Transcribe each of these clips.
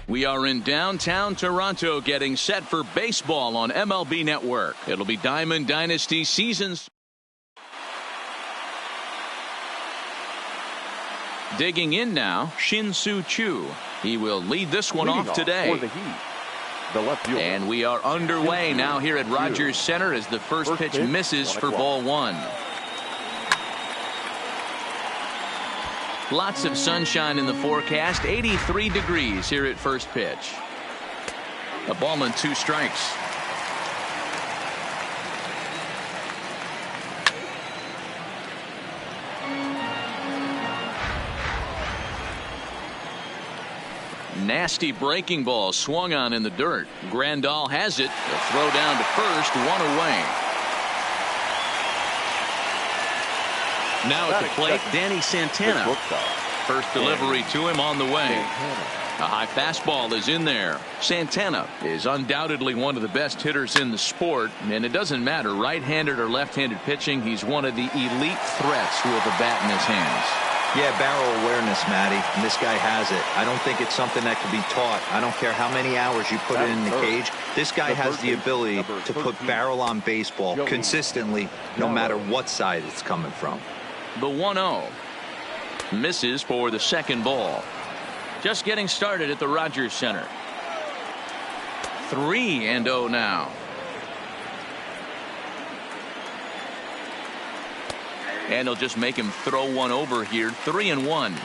We are in downtown Toronto getting set for baseball on MLB Network. It'll be Diamond Dynasty seasons. Digging in now, Shin-Soo Choo. He will lead this one off today. For the Heat, the left fielder. And we are underway now here at Rogers Center as the first pitch misses for ball one. Lots of sunshine in the forecast. 83 degrees here at first pitch. A ball and 2 strikes. Nasty breaking ball swung on in the dirt. Grandal has it. A throw down to first, 1 away. Now at the plate, Danny Santana. First delivery to him on the way. A high fastball is in there. Santana is undoubtedly one of the best hitters in the sport, and it doesn't matter right-handed or left-handed pitching. He's one of the elite threats with a bat in his hands. Yeah, barrel awareness, Matty, and this guy has it. I don't think it's something that can be taught. I don't care how many hours you put in the cage. This guy has the ability to put barrel on baseball consistently, no matter what side it's coming from. The 1-0 misses for the second ball. Just getting started at the Rogers Center. 3-0 now. And he'll just make him throw one over here. 3-1.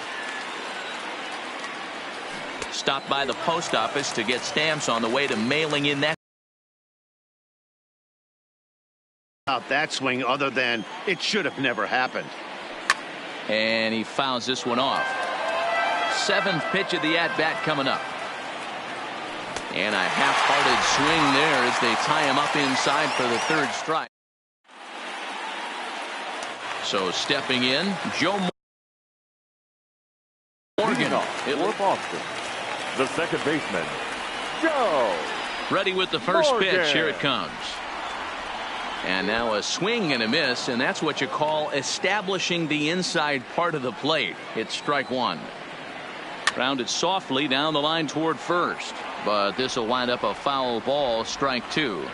Stopped by the post office to get stamps on the way to mailing in that. Out that swing, other than it should have never happened. And he fouls this one off. 7th pitch of the at-bat coming up. And a half-hearted swing there as they tie him up inside for the 3rd strike. So stepping in, Joe Morgan. For Boston, the second baseman, Joe. Ready with the first pitch. Here it comes. And now a swing and a miss, and that's what you call establishing the inside part of the plate. It's strike 1. Grounded softly down the line toward first, but this will wind up a foul ball. Strike 2.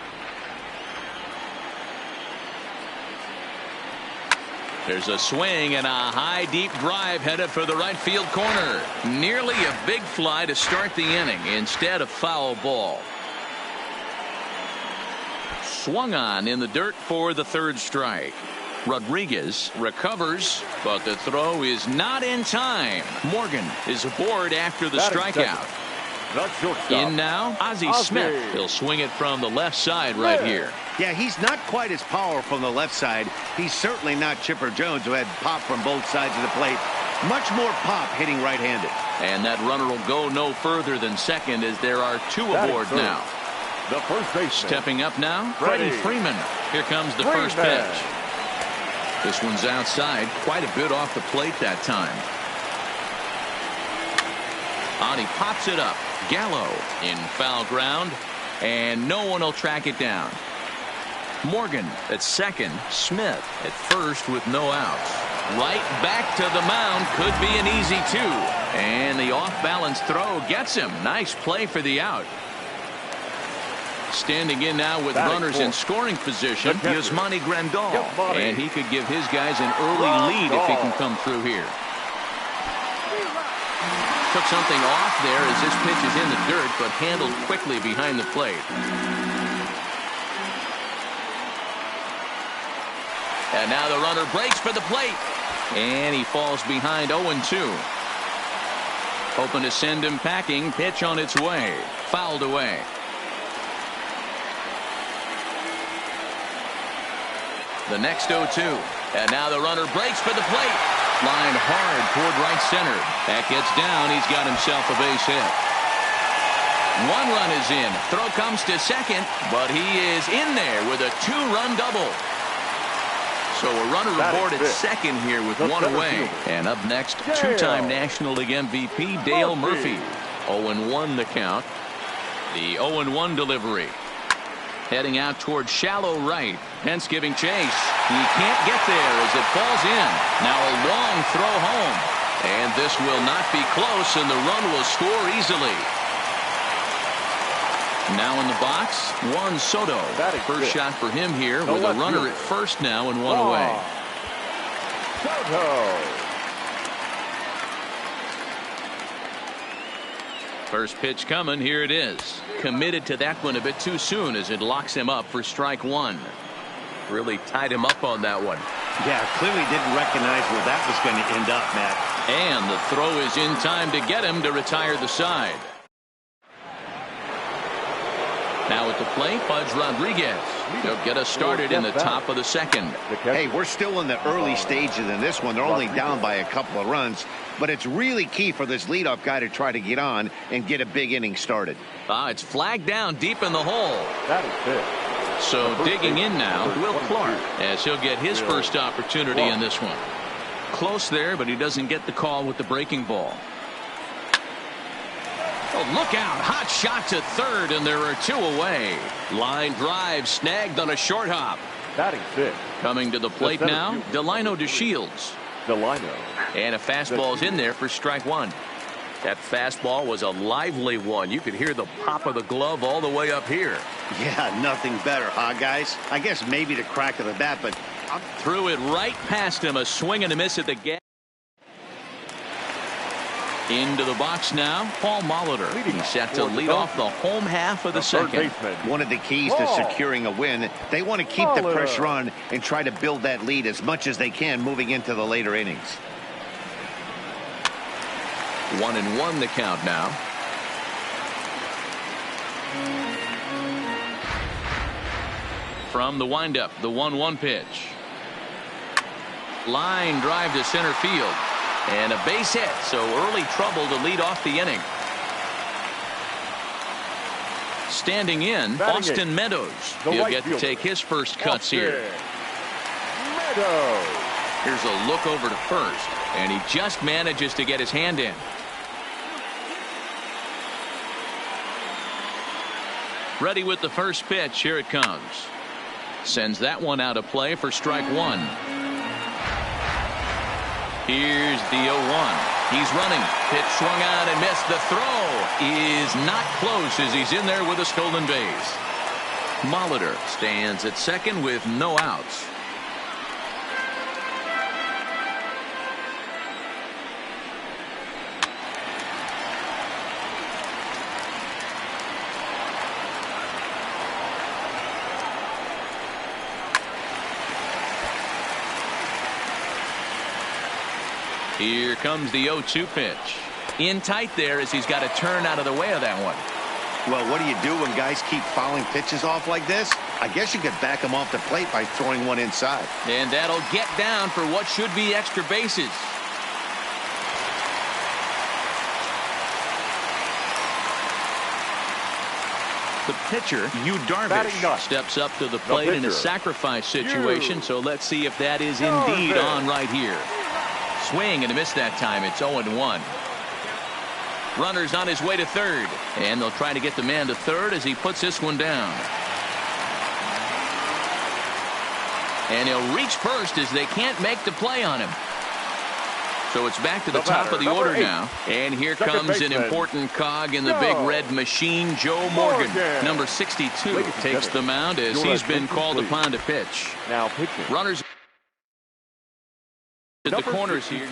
There's a swing and a high deep drive headed for the right field corner. Nearly a big fly to start the inning. Instead, a foul ball. Swung on in the dirt for the 3rd strike. Rodriguez recovers, but the throw is not in time. Morgan is aboard after the strikeout. In now, Ozzie Smith. He'll swing it from the left side right here. Yeah, he's not quite as powerful on the left side. He's certainly not Chipper Jones, who had pop from both sides of the plate. Much more pop hitting right-handed. And that runner will go no further than second as there are 2 aboard now. The first baseman. Stepping up now, Freddie Freeman. Here comes the first pitch. This one's outside, quite a bit off the plate that time. On he pops it up. Gallo in foul ground, and no one will track it down. Morgan at second, Smith at first with no outs. Right back to the mound, could be an easy 2. And the off-balance throw gets him. Nice play for the out. Standing in now with runners in scoring position, Yasmani Grandal. And he could give his guys an early lead if he can come through here. Took something off there as this pitch is in the dirt, but handled quickly behind the plate. And now the runner breaks for the plate. And he falls behind 0-2. Hoping to send him packing. Pitch on its way. Fouled away. The next 0-2. And now the runner breaks for the plate. Lined hard toward right center. That gets down. He's got himself a base hit. 1 run is in. Throw comes to second, but he is in there with a 2-run double. So a runner aboard at second here with 1 away. And up next, 2-time National League MVP Dale Murphy. 0-1 the count. The 0-1 delivery. Heading out toward shallow right. Pence giving chase. He can't get there as it falls in. Now a long throw home. And this will not be close, and the run will score easily. Now in the box, Juan Soto. First shot for him here with a runner at first now and one away. Soto. First pitch coming. Here it is. Committed to that one a bit too soon as it locks him up for strike one. Really tied him up on that one. Yeah, clearly didn't recognize where that was going to end up, Matt. And the throw is in time to get him to retire the side. Now at the plate, Pudge Rodriguez. He'll get us started in the top of the second. Hey, we're still in the early stages in this one. They're only down by a couple of runs, but it's really key for this leadoff guy to try to get on and get a big inning started. It's flagged down deep in the hole. That is it. So digging in now, Will Clark, as he'll get his first opportunity in this one. Close there, but he doesn't get the call with the breaking ball. Oh, look out. Hot shot to third, and there are two away. Line drive snagged on a short hop. Batting fifth. Coming to the plate now, Delino DeShields. Delino. And a fastball's in there for strike one. That fastball was a lively one. You could hear the pop of the glove all the way up here. Yeah, nothing better, huh, guys? I guess maybe the crack of the bat, but threw it right past him. A swing and a miss at the gap. Into the box now, Paul Molitor. He's set to lead off the home half of the second. One of the keys to securing a win, they want to keep the pressure on and try to build that lead as much as they can moving into the later innings. 1-1 the count now. From the windup, the 1-1 pitch. Line drive to center field. And a base hit, so early trouble to lead off the inning. Standing in, Austin Meadows. He'll get to take his first cuts here. Meadows. Here's a look over to first, and he just manages to get his hand in. Ready with the first pitch. Here it comes. Sends that one out of play for strike one. Here's the 0-1. He's running. Pitch swung out and missed. The throw is not close as he's in there with a stolen base. Molitor stands at second with no outs. Here comes the 0-2 pitch. In tight there as he's got to turn out of the way of that one. Well, what do you do when guys keep fouling pitches off like this? I guess you could back them off the plate by throwing one inside. And that'll get down for what should be extra bases. The pitcher, Yu Darvish, steps up to the plate in a sacrifice situation. So let's see if that is indeed on right here. Swing and a miss that time. It's 0-1. Runner's on his way to third, and they'll try to get the man to third as he puts this one down. And he'll reach first as they can't make the play on him. So it's back to the top of the order now. And here comes an important cog in the big red machine, Joe Morgan. Number 62 takes the mound as he's been called upon to pitch. Now pitching. Runners at the corners here.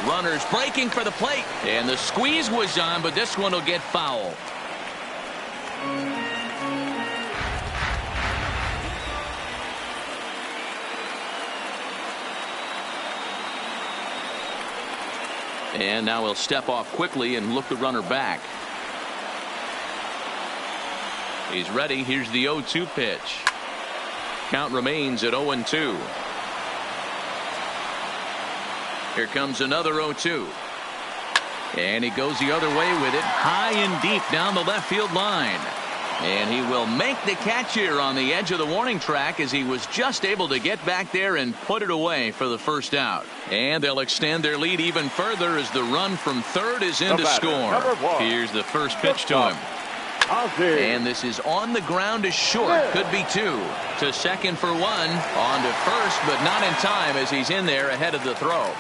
Runners breaking for the plate. And the squeeze was on, but this one will get foul. And now he'll step off quickly and look the runner back. He's ready. Here's the 0-2 pitch. Count remains at 0-2. Here comes another 0-2. And he goes the other way with it, high and deep down the left field line. And he will make the catch here on the edge of the warning track as he was just able to get back there and put it away for the first out. And they'll extend their lead even further as the run from third is in to score. Here's the first pitch to him. And this is on the ground is short. Could be two. To second for one. On to first, but not in time as he's in there ahead of the throw.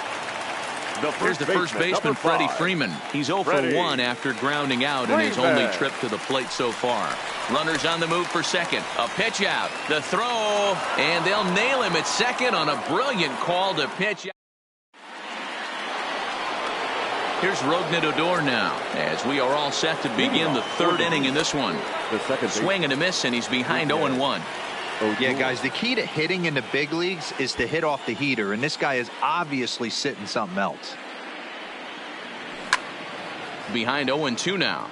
Here's the first baseman, Freddie Freeman. He's 0 for 1 after grounding out in his only trip to the plate so far. Runners on the move for second. A pitch out. The throw. And they'll nail him at second on a brilliant call to pitch out. Here's Rougned Odor now, as we are all set to begin the third inning in this one. The second swing and a miss, and he's behind 0-1. Yeah, guys, the key to hitting in the big leagues is to hit off the heater, and this guy is obviously sitting something else. Behind 0-2 now.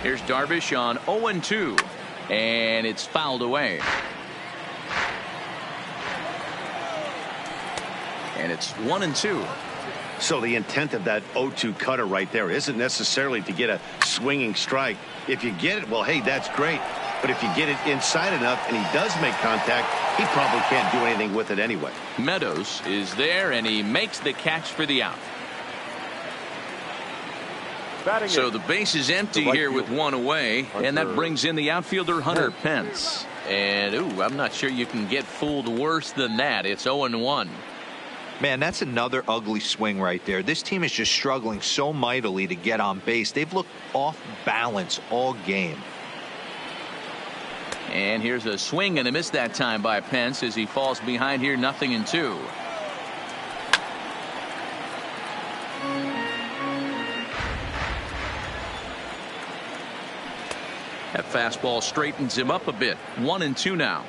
Here's Darvish on 0-2, and it's fouled away. And it's 1-2. So the intent of that 0-2 cutter right there isn't necessarily to get a swinging strike. If you get it, well, hey, that's great. But if you get it inside enough and he does make contact, he probably can't do anything with it anyway. Meadows is there, and he makes the catch for the out. So the base is empty here with one away, and that brings in the outfielder Hunter Pence. And, I'm not sure you can get fooled worse than that. It's 0-1. Man, that's another ugly swing right there. This team is just struggling so mightily to get on base. They've looked off balance all game. And here's a swing and a miss that time by Pence as he falls behind here, 0-2. That fastball straightens him up a bit. 1-2 now.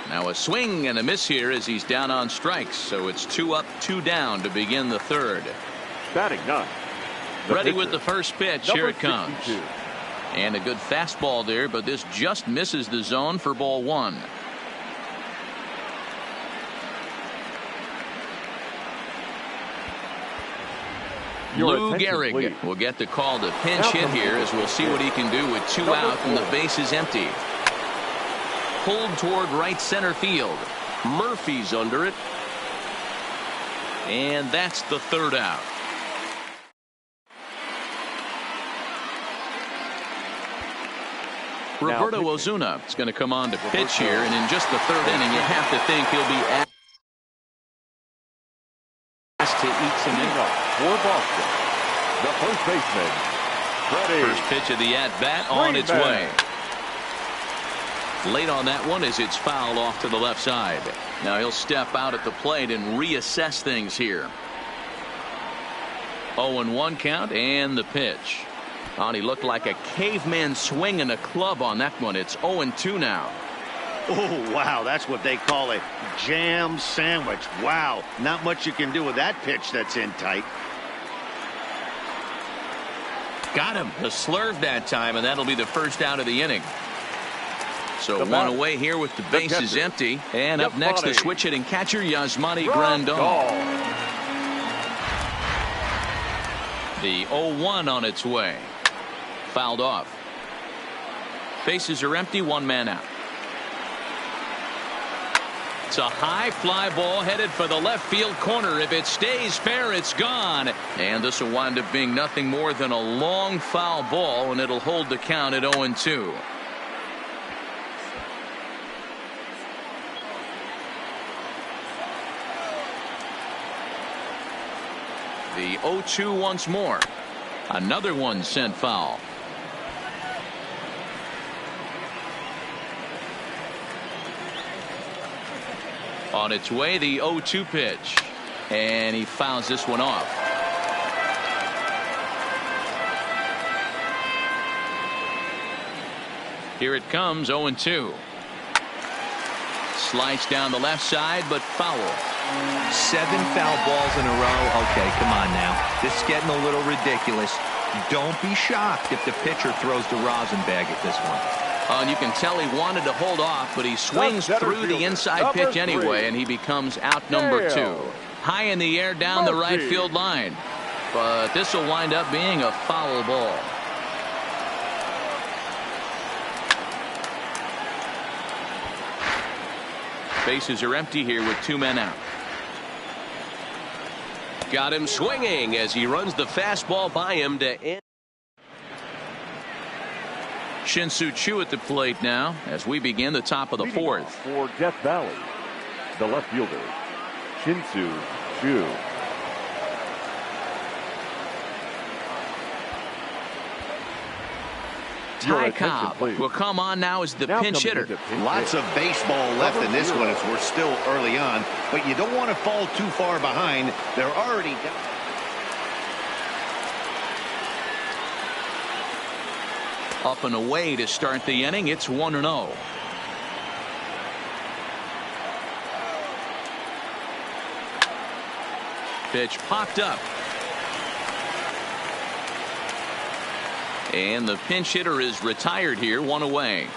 Now a swing and a miss here as he's down on strikes. So it's 2 up, 2 down to begin the third. Batting 9. Ready with the first pitch. Here it comes. 62. And a good fastball there, but this just misses the zone for ball 1. Lou Gehrig will get the call to pinch hit here as we'll see what he can do with 2 out and the base is empty. Pulled toward right center field. Murphy's under it. And that's the third out. Roberto Osuna is going to come on to pitch here, and in just the third inning you have to think he'll be asked to eat some innings. For Boston, the first baseman, Freddie. First pitch of the at-bat on its way. Late on that one as it's fouled off to the left side. Now he'll step out at the plate and reassess things here. 0-1 count and the pitch. Oh, and he looked like a caveman swinging a club on that one. It's 0-2 now. Oh, wow, that's what they call a jam sandwich. Wow, not much you can do with that pitch that's in tight. Got him. A slurve that time, and that'll be the first out of the inning. So one away here with the bases empty. And up next, the switch hitting catcher, Yasmani Grandal. The 0-1 on its way. Fouled off. Bases are empty, 1 man out. It's a high fly ball headed for the left field corner. If it stays fair, it's gone. And this will wind up being nothing more than a long foul ball, and it'll hold the count at 0-2. The 0-2 once more. Another one sent foul. On its way, the 0-2 pitch. And he fouls this one off. Here it comes, 0-2. Sliced down the left side, but foul. 7 foul balls in a row. Okay, come on now. This is getting a little ridiculous. Don't be shocked if the pitcher throws the rosin bag at this one. And you can tell he wanted to hold off, but he swings through the inside pitch anyway, and he becomes out number 2. High in the air down the right field line. But this will wind up being a foul ball. Bases are empty here with 2 men out. Got him swinging as he runs the fastball by him to end. Shin-Soo Choo at the plate now as we begin the top of the fourth. For Death Valley, the left fielder, Shin-Soo Choo. Ty Cobb will come on now as the pinch hitter. Lots of baseball left in this one as we're still early on, but you don't want to fall too far behind. They're already down. Up and away to start the inning. It's 1-0. Pitch popped up. And the pinch hitter is retired here, one away.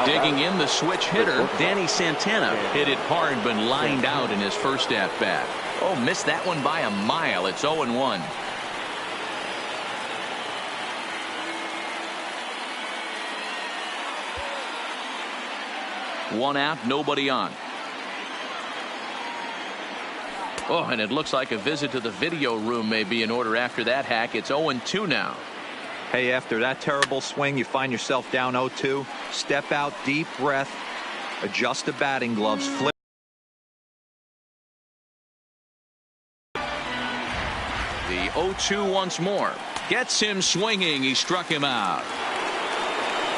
Digging in the switch hitter, Danny Santana hit it hard but lined out in his first at-bat. Oh, missed that one by a mile. It's 0-1. One out, nobody on. Oh, and it looks like a visit to the video room may be in order after that hack. It's 0-2 now. Hey, after that terrible swing, you find yourself down 0-2. Step out, deep breath, adjust the batting gloves, flip. The 0-2 once more. Gets him swinging. He struck him out.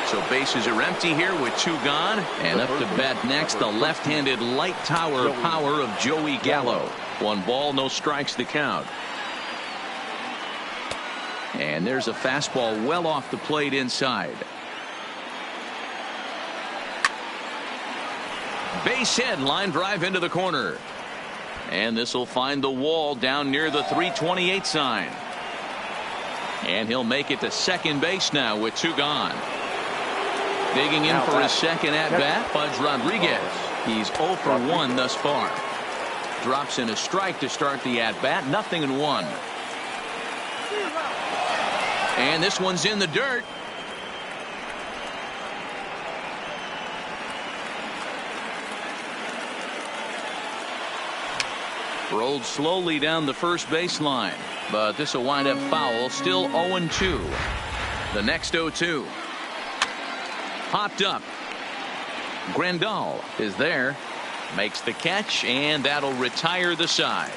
So bases are empty here with 2 gone. And up to bat next, the left-handed light tower power of Joey Gallo. 1 ball, no strikes the count. And there's a fastball well off the plate inside. Base hit, line drive into the corner. And this will find the wall down near the 328 sign. And he'll make it to second base now with 2 gone. Digging in for his second at-bat, Pudge Rodriguez. He's 0 for 1 thus far. Drops in a strike to start the at-bat. 0-1. And this one's in the dirt. Rolled slowly down the first baseline. But this will wind up foul. Still 0-2. The next 0-2. Popped up. Grandal is there. Makes the catch, and that'll retire the side.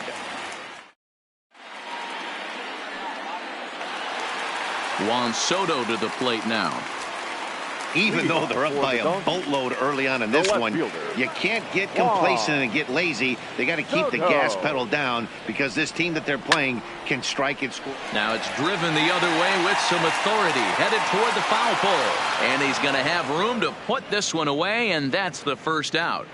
Juan Soto to the plate now. Even though they're up by a boatload early on in this one, you can't get complacent and get lazy. They got to keep the gas pedal down because this team that they're playing can strike and score. Now it's driven the other way with some authority, headed toward the foul pole, and he's going to have room to put this one away, and that's the first out.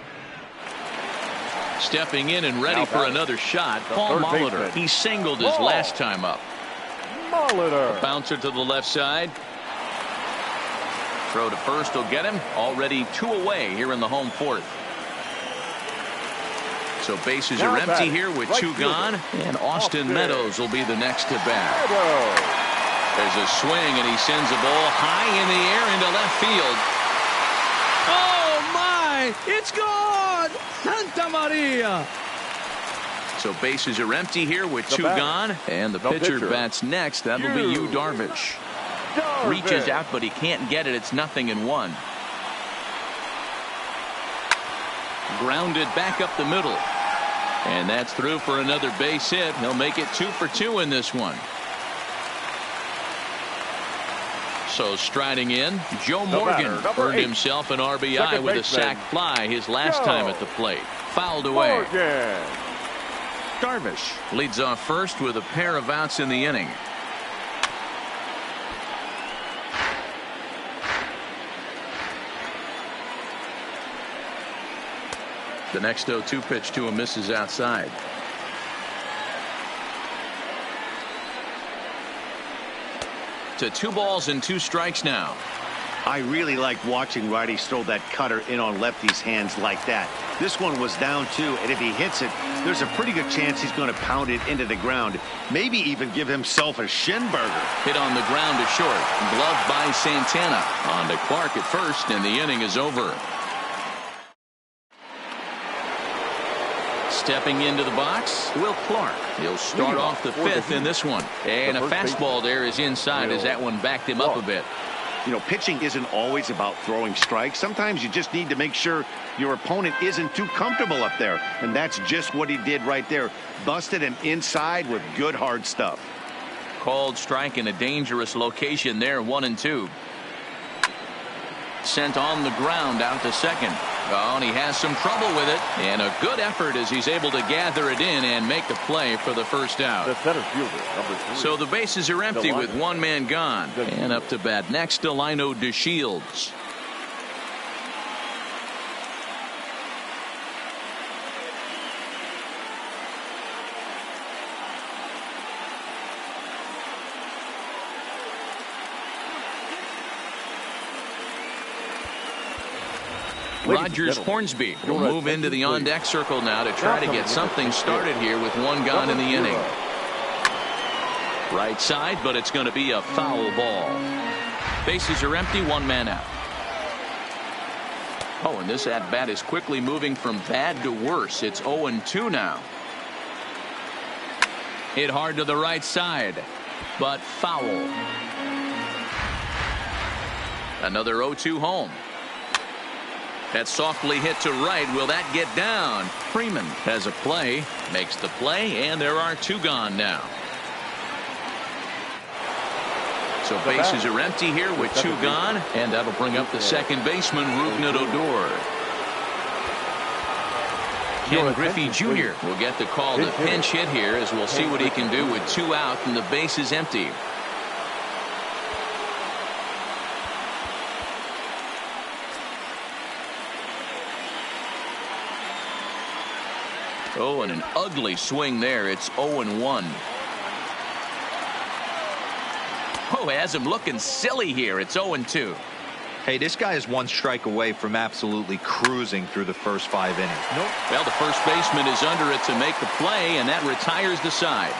Stepping in and ready for another shot, Paul Molitor. He singled his last time up. Molitor. Bouncer to the left side. Throw to first will get him. Already 2 away here in the home fourth. So bases are empty here with 2 gone. And Austin Meadows will be the next to bat. There's a swing, and he sends a ball high in the air into left field. Oh, my! It's gone! Santa Maria! So bases are empty here with 2 gone. And the pitcher bats next. That'll be Yu Darvish. Reaches out, but he can't get it. It's 0-1. Grounded back up the middle. And that's through for another base hit. He'll make it 2 for 2 in this one. So striding in, Joe Morgan earned himself an RBI with a sac fly his last time at the plate. Fouled away. Darvish leads off first with a pair of outs in the inning. The next 0-2 pitch to him misses outside. To 2 balls and 2 strikes now. I really like watching righties throw that cutter in on lefties' hands like that. This one was down 2, and if he hits it, there's a pretty good chance he's going to pound it into the ground. Maybe even give himself a shin burger. Hit on the ground to short. Gloved by Santana. On to Clark at first, and the inning is over. Stepping into the box, Will Clark. He'll start off the fifth in this one. And a fastball there is inside as that one backed him up a bit. You know, pitching isn't always about throwing strikes. Sometimes you just need to make sure your opponent isn't too comfortable up there. And that's just what he did right there. Busted him inside with good hard stuff. Called strike in a dangerous location there, 1-2. Sent on the ground out to second. Oh, and he has some trouble with it. And a good effort as he's able to gather it in and make the play for the first out. The center fielder, number 3. So the bases are empty with one man gone. And up to bat next, Delino DeShields. Rogers Hornsby will move into the on-deck circle now to try to get something started here with one gone in the inning. Right side, but it's going to be a foul ball. Bases are empty, one man out. Oh, and this at-bat is quickly moving from bad to worse. It's 0-2 now. Hit hard to the right side, but foul. Another 0-2 home. That's softly hit to right. Will that get down? Freeman has a play, makes the play, and there are two gone now. So bases are empty here with two gone, and that'll bring up the second baseman, Rougned Odor. Ken Griffey Jr. will get the call to pinch hit here, as we'll see what he can do with two out and the base is empty. Oh, and an ugly swing there. It's 0-1. Oh, has him looking silly here. It's 0-2. Hey, this guy is one strike away from absolutely cruising through the first 5 innings. Nope. Well, the first baseman is under it to make the play, and that retires the side.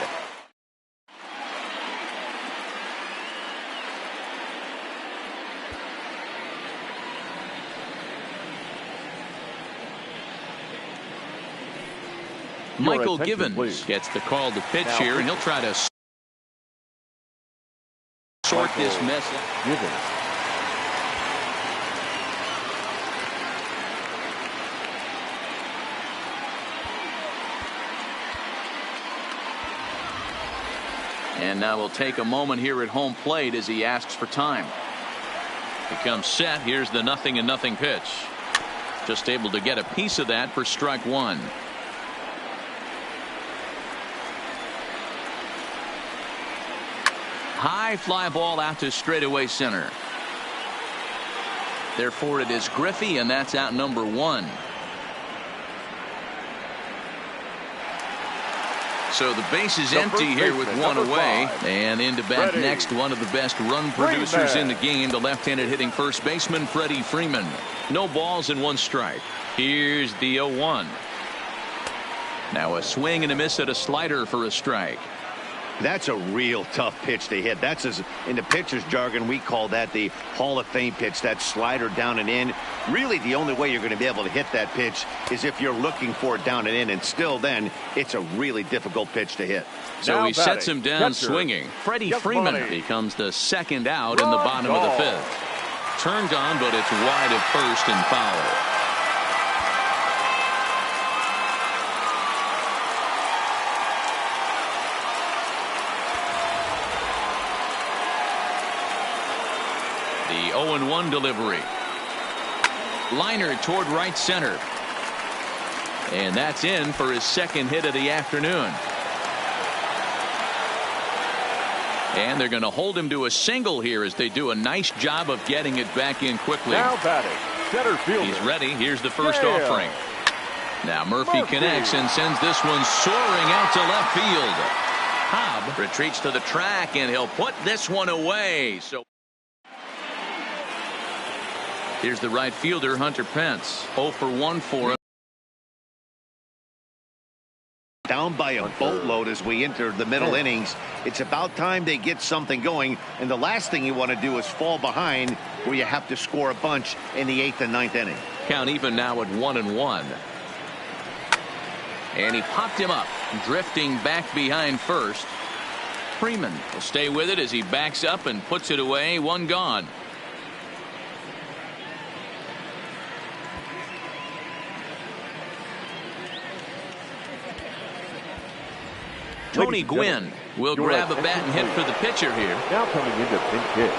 Michael Givens gets the call to pitch here, and he'll try to sort this mess out. And now we'll take a moment here at home plate as he asks for time. He comes set. Here's the 0-0 pitch. Just able to get a piece of that for strike one. High fly ball out to straightaway center. Therefore it is Griffey, and that's out number one. So the base is empty here with one away. And into bat next, one of the best run producers in the game, the left-handed hitting first baseman, Freddie Freeman. No balls and one strike. Here's the 0-1. Now a swing and a miss at a slider for a strike. That's a real tough pitch to hit. That's, as in the pitcher's jargon, we call that the Hall of Fame pitch, that slider down and in. Really, the only way you're going to be able to hit that pitch is if you're looking for it down and in, and still then, it's a really difficult pitch to hit. So he sets him down swinging. Freddie Freeman becomes the second out in the bottom of the fifth. Turned on, but it's wide of first and foul. The 0-1 delivery. Liner toward right center. And that's in for his second hit of the afternoon. And they're going to hold him to a single here as they do a nice job of getting it back in quickly. Now batting, center fielder. He's ready. Here's the first offering. Now Murphy connects and sends this one soaring out to left field. Cobb retreats to the track, and he'll put this one away. So here's the right fielder, Hunter Pence. 0 for 1 for him. Down by a boatload as we enter the middle innings. It's about time they get something going, and the last thing you want to do is fall behind where you have to score a bunch in the 8th and 9th inning. Count even now at 1-1. And he popped him up, drifting back behind first. Freeman will stay with it as he backs up and puts it away. One gone. Tony Gwynn will grab a bat and hit for the pitcher here. Now coming into pinch hit,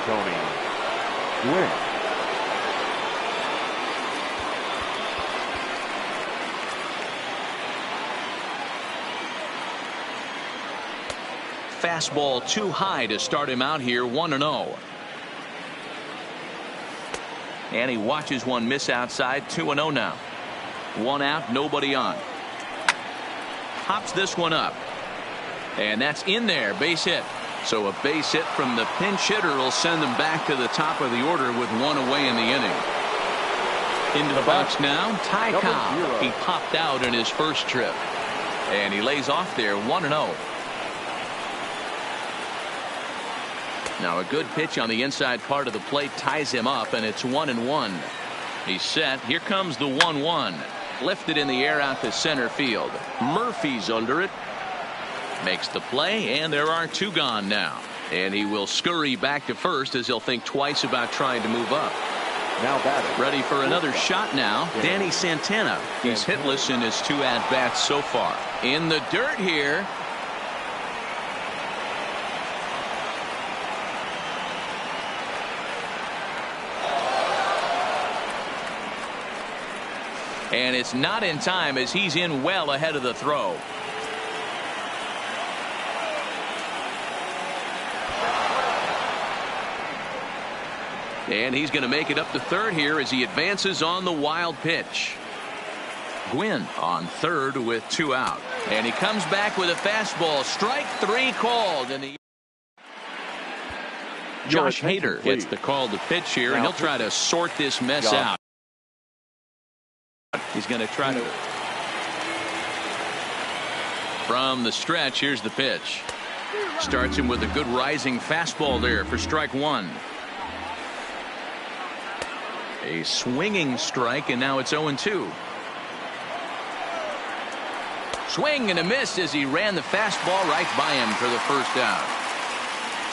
Tony Gwynn. Fastball too high to start him out here. 1-0. And he watches one miss outside. 2-0 now. One out, nobody on. Pops this one up. And that's in there. Base hit. So a base hit from the pinch hitter will send them back to the top of the order with one away in the inning. Into the box now, Ty Cobb. He popped out in his first trip. And he lays off there. 1-0. Now a good pitch on the inside part of the plate ties him up, and it's 1-1. He's set. Here comes the 1-1. Lifted in the air out to center field. Murphy's under it. Makes the play, and there are two gone now. And he will scurry back to first as he'll think twice about trying to move up. Now batting. Ready for another shot now. Danny Santana. He's hitless in his 2 at-bats so far. In the dirt here. And it's not in time as he's in well ahead of the throw. And he's going to make it up to third here as he advances on the wild pitch. Gwynn on third with 2 out. And he comes back with a fastball. Strike 3 called. And Josh Hader gets the call to pitch here, and he'll try to sort this mess out. He's going to try to. From the stretch, here's the pitch. Starts him with a good rising fastball there for strike 1. A swinging strike, and now it's 0-2. Swing and a miss as he ran the fastball right by him for the first out.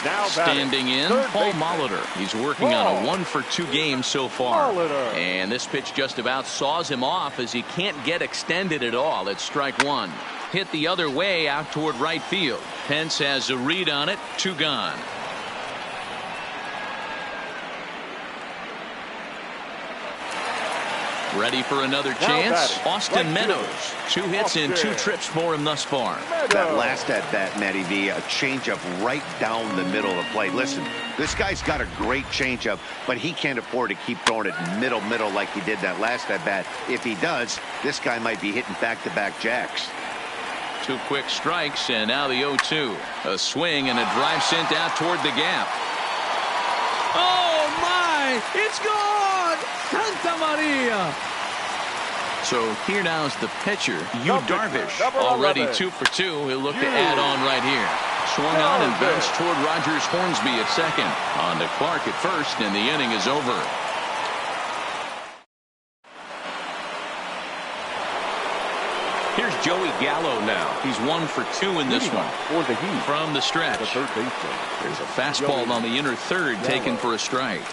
Now standing in, Paul Molitor. He's working on a 1-for-2 game so far. And this pitch just about saws him off as he can't get extended at all. It's strike 1. Hit the other way out toward right field. Pence has a read on it. 2 gone. Ready for another chance. Austin Meadows. 2 hits in 2 trips for him thus far. That last at bat, Matty V, a changeup right down the middle of the plate. Listen, this guy's got a great changeup, but he can't afford to keep throwing it middle like he did that last at bat. If he does, this guy might be hitting back-to-back jacks. 2 quick strikes, and now the 0-2. A swing and a drive sent out toward the gap. Oh my! It's gone! Santa Maria! So here now's the pitcher, Yu Darvish, already 2 for 2. He'll look to add on right here. Swung on and bounced toward Rogers Hornsby at second. On to Clark at first, and the inning is over. Here's Joey Gallo now. He's 1 for 2 in this one. From the stretch. There's a fastball on the inner third taken for a strike.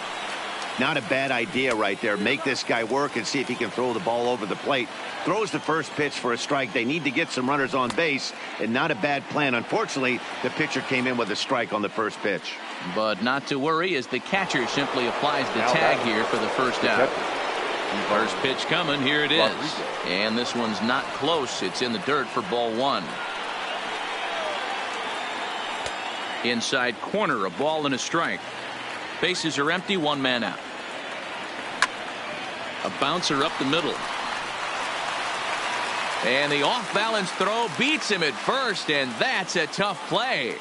Not a bad idea right there. Make this guy work and see if he can throw the ball over the plate. Throws the first pitch for a strike. They need to get some runners on base, and not a bad plan. Unfortunately, the pitcher came in with a strike on the first pitch. But not to worry as the catcher simply applies the tag here for the first out. First pitch coming. Here it is. And this one's not close. It's in the dirt for ball 1. Inside corner, a ball and a strike. Bases are empty, 1 man out. A bouncer up the middle. And the off-balance throw beats him at first, and that's a tough play.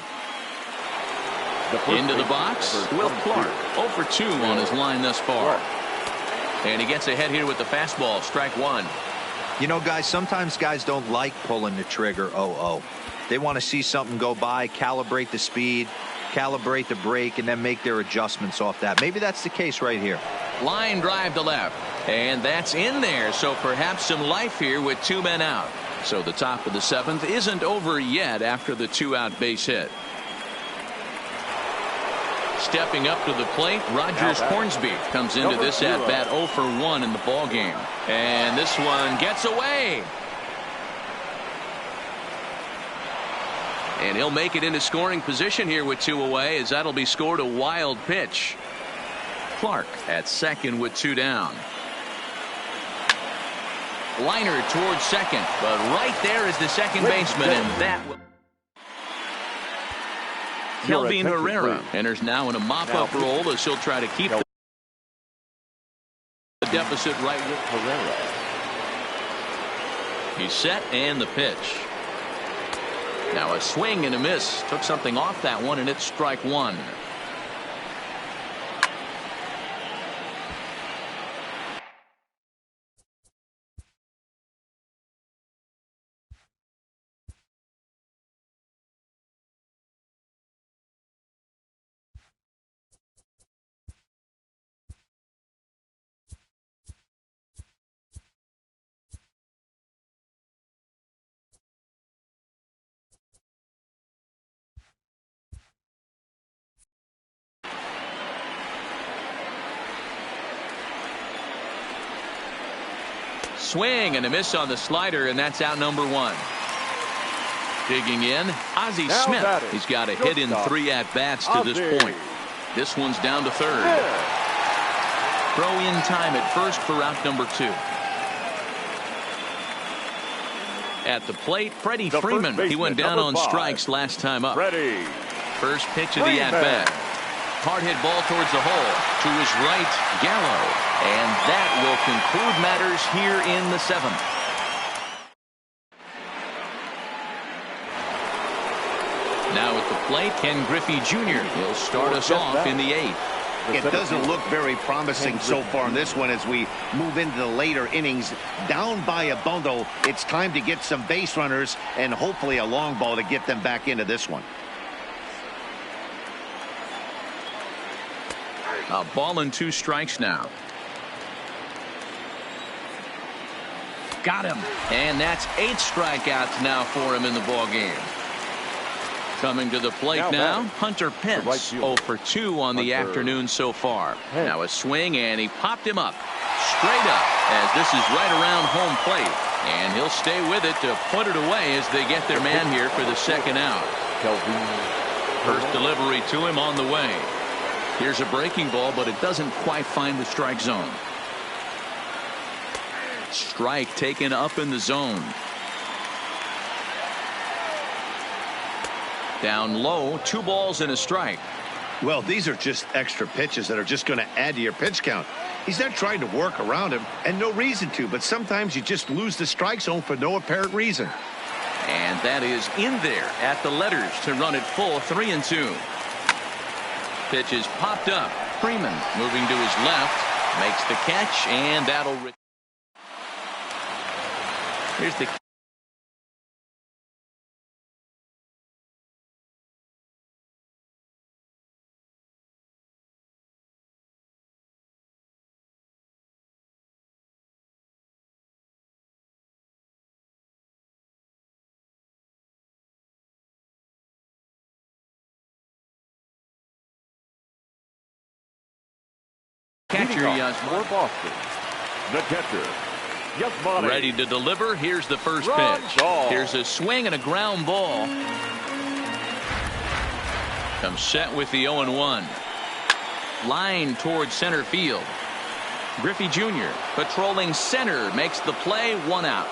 Into the box, Will Clark. 0 for 2 on his line thus far. And he gets ahead here with the fastball, strike 1. You know, guys, sometimes guys don't like pulling the trigger 0-0. They want to see something go by, calibrate the speed, calibrate the break, and then make their adjustments off that. Maybe that's the case right here. Line drive to left, and that's in there, so perhaps some life here with 2 men out. So the top of the 7th isn't over yet after the 2-out base hit. Stepping up to the plate, Rogers Hornsby comes into this at bat 0 for 1 in the ball game, and this one gets away. And he'll make it into scoring position here with 2 away, as that'll be scored a wild pitch. Clark at second with 2 down. Liner towards second, but right there is the second baseman, and that will. Kelvin Herrera enters now in a mop-up role as he'll try to keep the deficit right with Herrera. He's set, and the pitch. Now a swing and a miss. Took something off that one, and it's strike 1. Swing and a miss on the slider, and that's out number 1. Digging in, Ozzie Smith. He's got a hit in 3 at-bats to this point. This one's down to third. Throw in time at first for out number 2. At the plate, Freddie Freeman. He went down on strikes last time up. First pitch of the at-bat. Hard hit ball towards the hole. To his right, Gallo. And that will conclude matters here in the 7th. Now at the plate, Ken Griffey Jr. He'll start us off in the 8th. It doesn't look very promising so far in this one as we move into the later innings. Down by a bundle, it's time to get some base runners and hopefully a long ball to get them back into this one. A ball and 2 strikes now. Got him. And that's 8 strikeouts now for him in the ball game. Coming to the plate now, Hunter Pence. 0 for 2 on the afternoon so far. Now a swing, and he popped him up. Straight up, as this is right around home plate. And he'll stay with it to put it away as they get their man here for the 2nd out. First delivery to him on the way. Here's a breaking ball, but it doesn't quite find the strike zone. Strike taken up in the zone. Down low, 2 balls and a strike. Well, these are just extra pitches that are just going to add to your pitch count. He's not trying to work around him, and no reason to, but sometimes you just lose the strike zone for no apparent reason. And that is in there at the letters to run it full 3-2. Pitch is popped up. Freeman moving to his left, makes the catch, and that'll. Here's the. Catcher for Boston, the catcher, Yasmani. Ready to deliver. Here's the first pitch. Here's a swing and a ground ball. Comes set with the 0-1. Line towards center field. Griffey Jr. patrolling center makes the play. 1 out.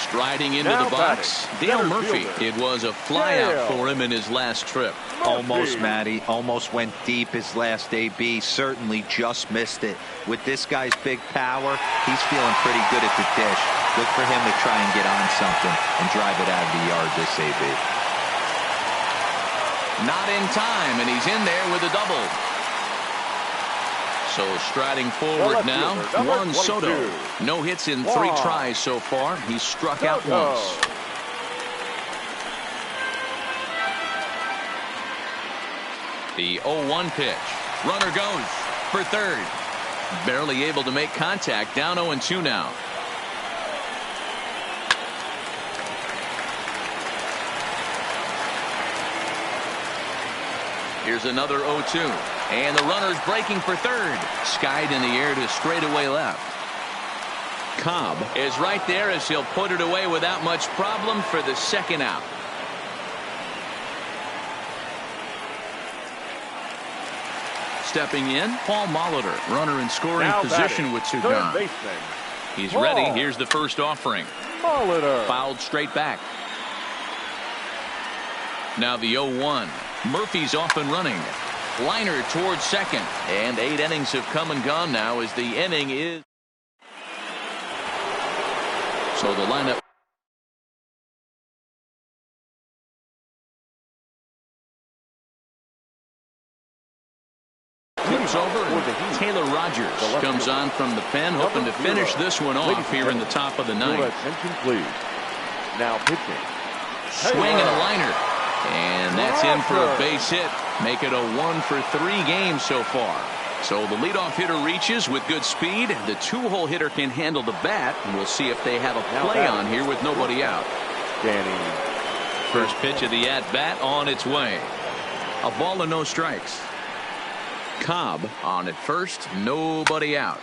Striding into the box, Dale Murphy. It was a flyout for him in his last trip. Almost, Matty. Almost went deep his last AB. Certainly just missed it. With this guy's big power, he's feeling pretty good at the dish. Look for him to try and get on something and drive it out of the yard this AB. Not in time, and he's in there with a double. So striding forward now, Juan Soto. No hits in 3 tries so far. He's struck out once. The 0-1 pitch. Runner goes for third. Barely able to make contact. Down 0-2 now. Here's another 0-2. And the runner's breaking for third. Skied in the air to straightaway left. Cobb is right there as he'll put it away without much problem for the second out. Stepping in, Paul Molitor, runner in scoring position with two gone. He's ready. Here's the first offering. Molitor. Fouled straight back. Now the 0-1. Murphy's off and running. Liner towards second. And 8 innings have come and gone now as the inning is. So the lineup. Flips over and Taylor Rogers comes on from the pen, hoping to finish this one off here in the top of the ninth. Attention, please. Now pitching. Swing and a liner. And that's in for a base hit. Make it a 1-for-3 game so far. So the leadoff hitter reaches with good speed. The two-hole hitter can handle the bat. And we'll see if they have a play on here with nobody out. Danny. First pitch of the at-bat on its way. A ball and no strikes. Cobb on at first. Nobody out.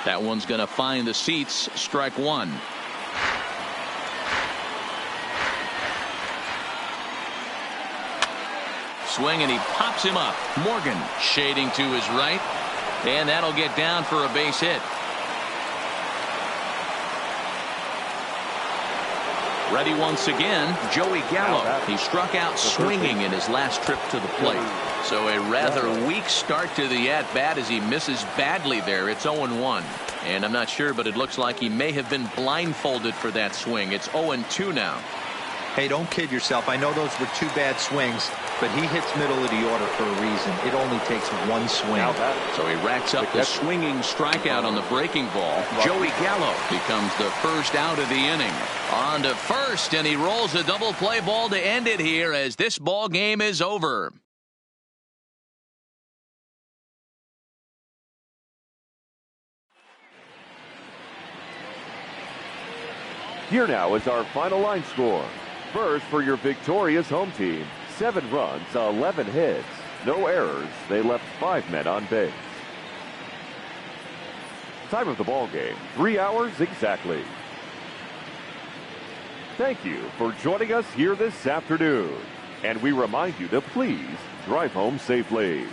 That one's going to find the seats. Strike one. Swing and he pops him up. Morgan shading to his right. And that'll get down for a base hit. Ready once again, Joey Gallo. He struck out swinging in his last trip to the plate. So a rather weak start to the at-bat as he misses badly there. It's 0-1. And I'm not sure, but it looks like he may have been blindfolded for that swing. It's 0-2 now. Hey, don't kid yourself. I know those were 2 bad swings, but he hits middle of the order for a reason. It only takes 1 swing. So he racks up the swinging strikeout on the breaking ball. Joey Gallo becomes the first out of the inning. On to first, and he rolls a double play ball to end it here as this ball game is over. Here now is our final line score. First, for your victorious home team, 7 runs, 11 hits, no errors. They left 5 men on base. Time of the ball game, 3 hours exactly. Thank you for joining us here this afternoon. And we remind you to please drive home safely.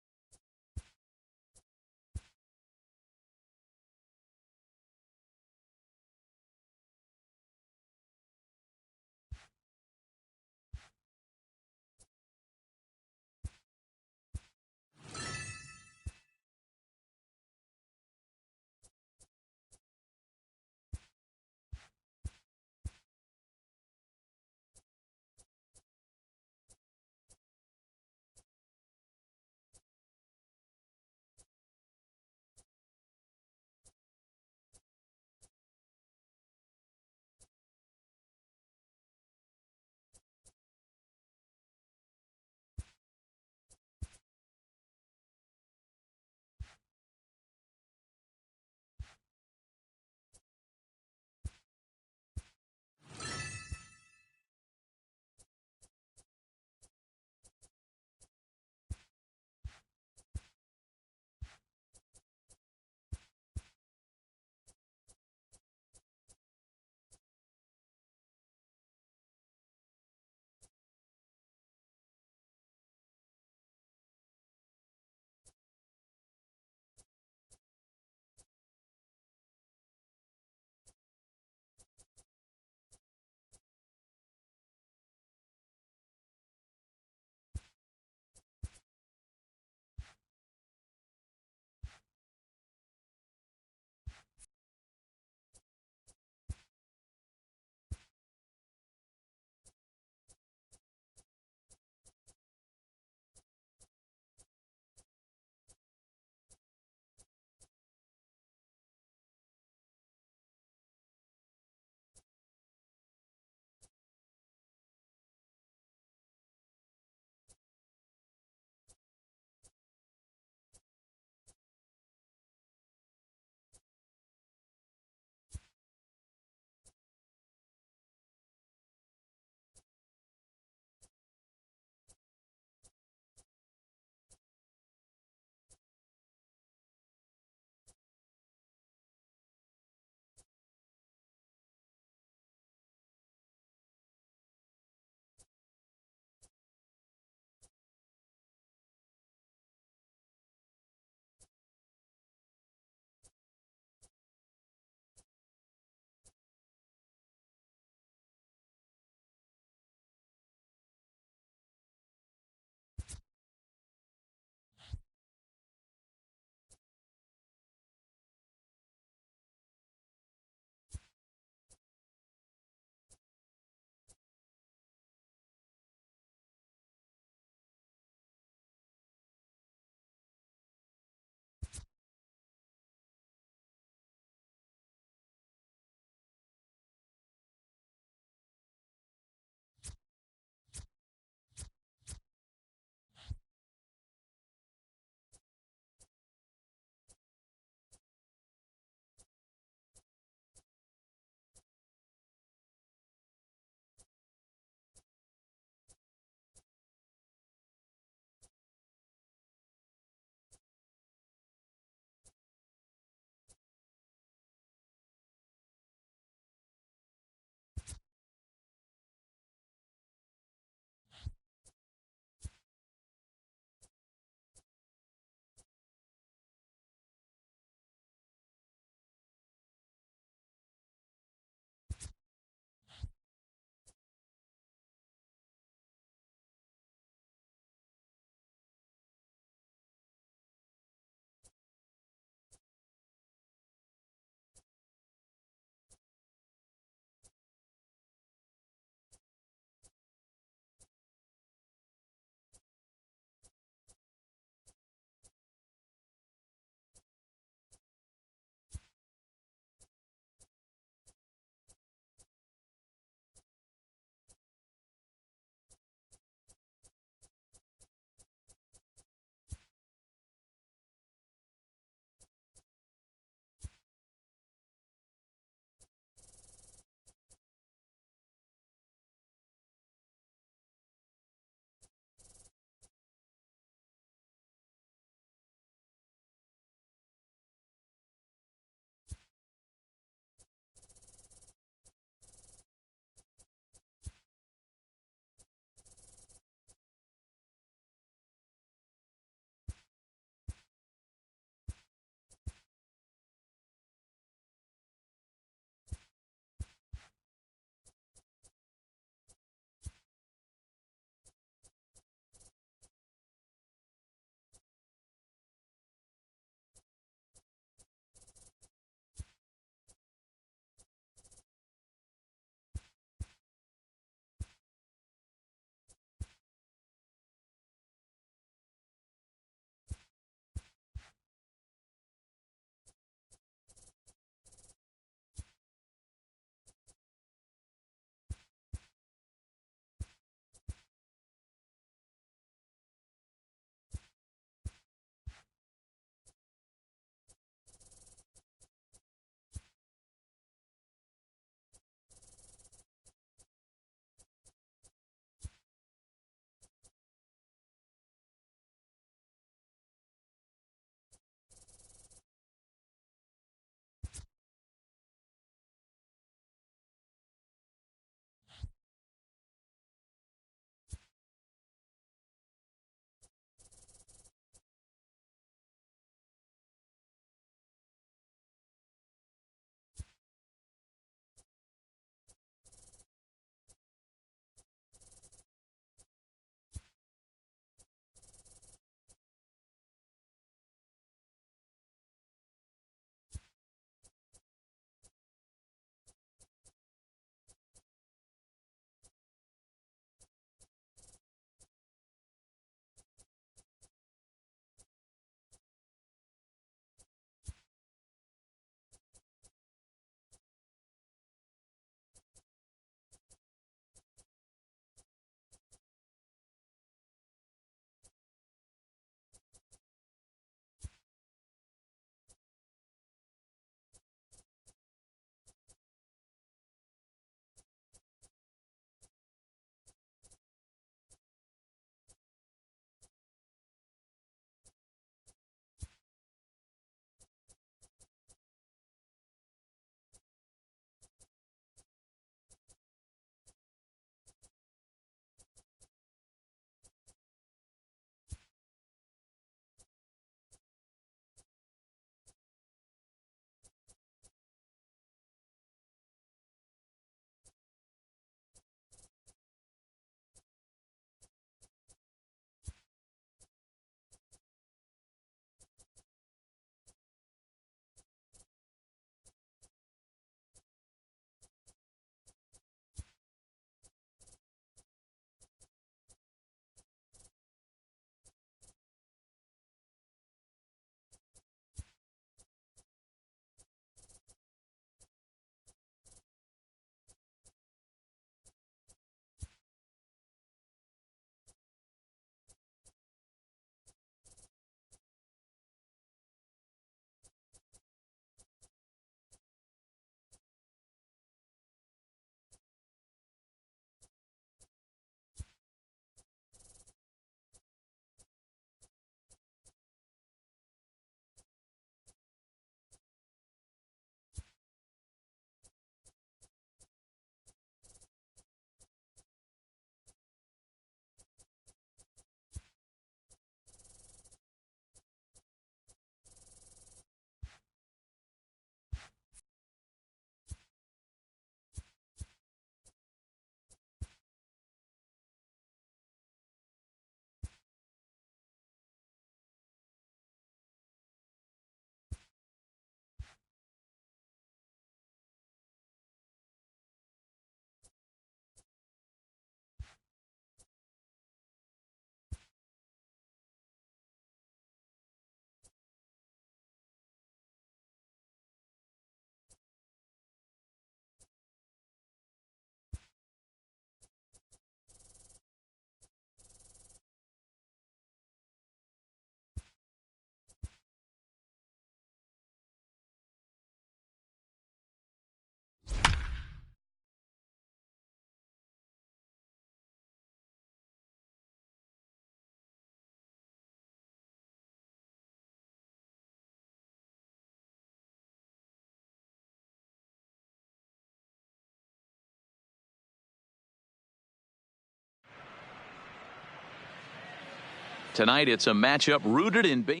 Tonight it's a matchup rooted in baseball.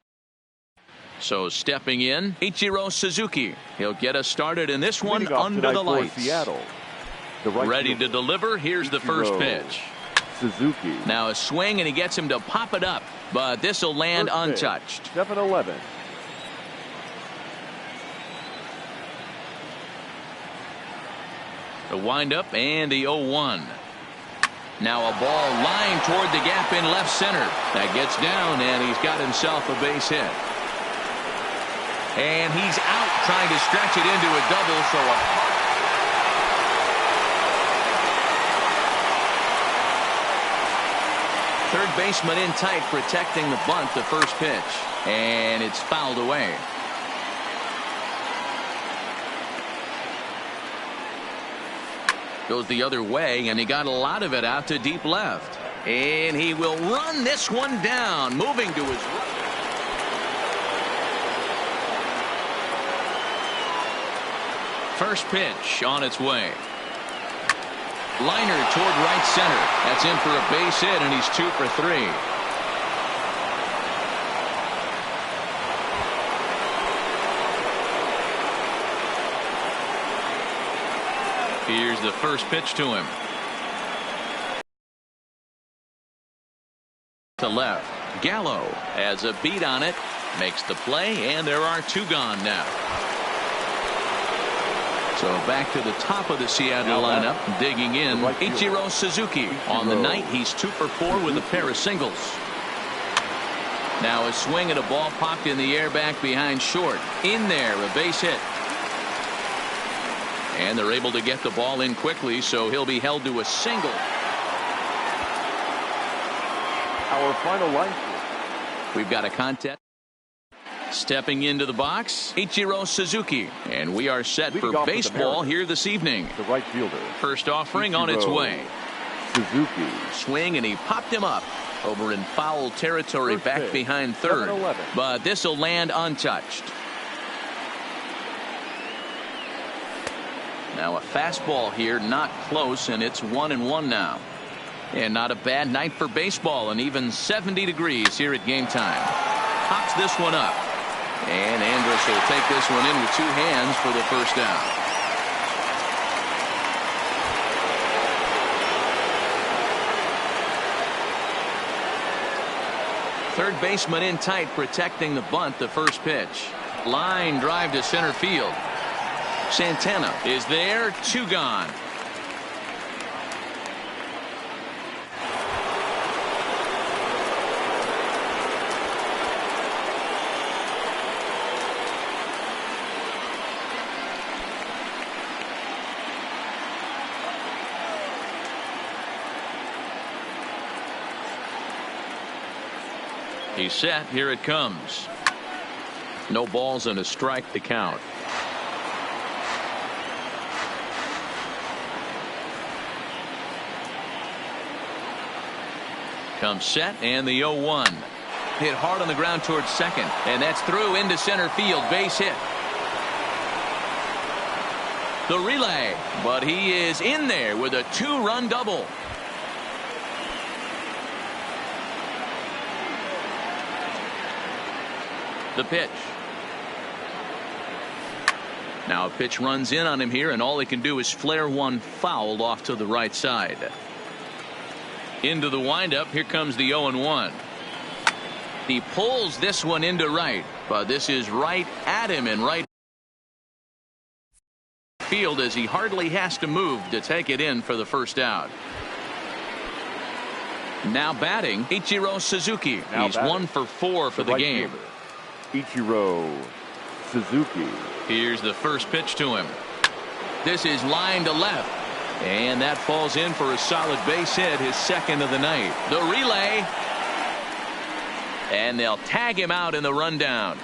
So stepping in, Ichiro Suzuki. He'll get us started in this one under the lights. Seattle. Ready to deliver. Here's the first pitch. Suzuki. Now a swing, and he gets him to pop it up, but this will land First untouched. 7-11. The windup and the 0-1. Now a ball lined toward the gap in left center. That gets down, and he's got himself a base hit. And he's out trying to stretch it into a double. So third baseman in tight, protecting the bunt, the first pitch. And it's fouled away. Goes the other way, and he got a lot of it out to deep left. And he will run this one down, moving to his right. First pitch on its way. Liner toward right center. That's in for a base hit, and he's 2 for 3. Here's the first pitch to him. To left. Gallo has a beat on it. Makes the play, and there are 2 gone now. So back to the top of the Seattle lineup, digging in, Ichiro Suzuki. On the night, he's 2 for 4 with a pair of singles. Now a swing and a ball popped in the air back behind short. In there, a base hit. And they're able to get the ball in quickly, so he'll be held to a single. Our final line. We've got a contest. Stepping into the box, Ichiro Suzuki. And we are set for baseball here this evening. The right fielder. First offering on its way. Suzuki. Swing, and he popped him up over in foul territory back behind third. 7-11. But this will land untouched. Now a fastball here, not close, and it's 1-1 now. And not a bad night for baseball, and even 70 degrees here at game time. Pops this one up. And Andrus will take this one in with 2 hands for the first down. Third baseman in tight, protecting the bunt, the first pitch. Line drive to center field. Santana is there, 2 gone. He's set. Here it comes. No balls and a strike to count. Comes set, and the 0-1. Hit hard on the ground towards second, and that's through into center field. Base hit. The relay, but he is in there with a 2-run double. The pitch. Now a pitch runs in on him here, and all he can do is flare one foul off to the right side. Into the windup. Here comes the 0-1. He pulls this one into right, but this is right at him in right field as he hardly has to move to take it in for the first out. Now batting, Ichiro Suzuki. He's 1 for 4 for the game. Fielder. Ichiro Suzuki. Here's the first pitch to him. This is line to left, and that falls in for a solid base hit, his second of the night. The relay, and they'll tag him out in the rundown.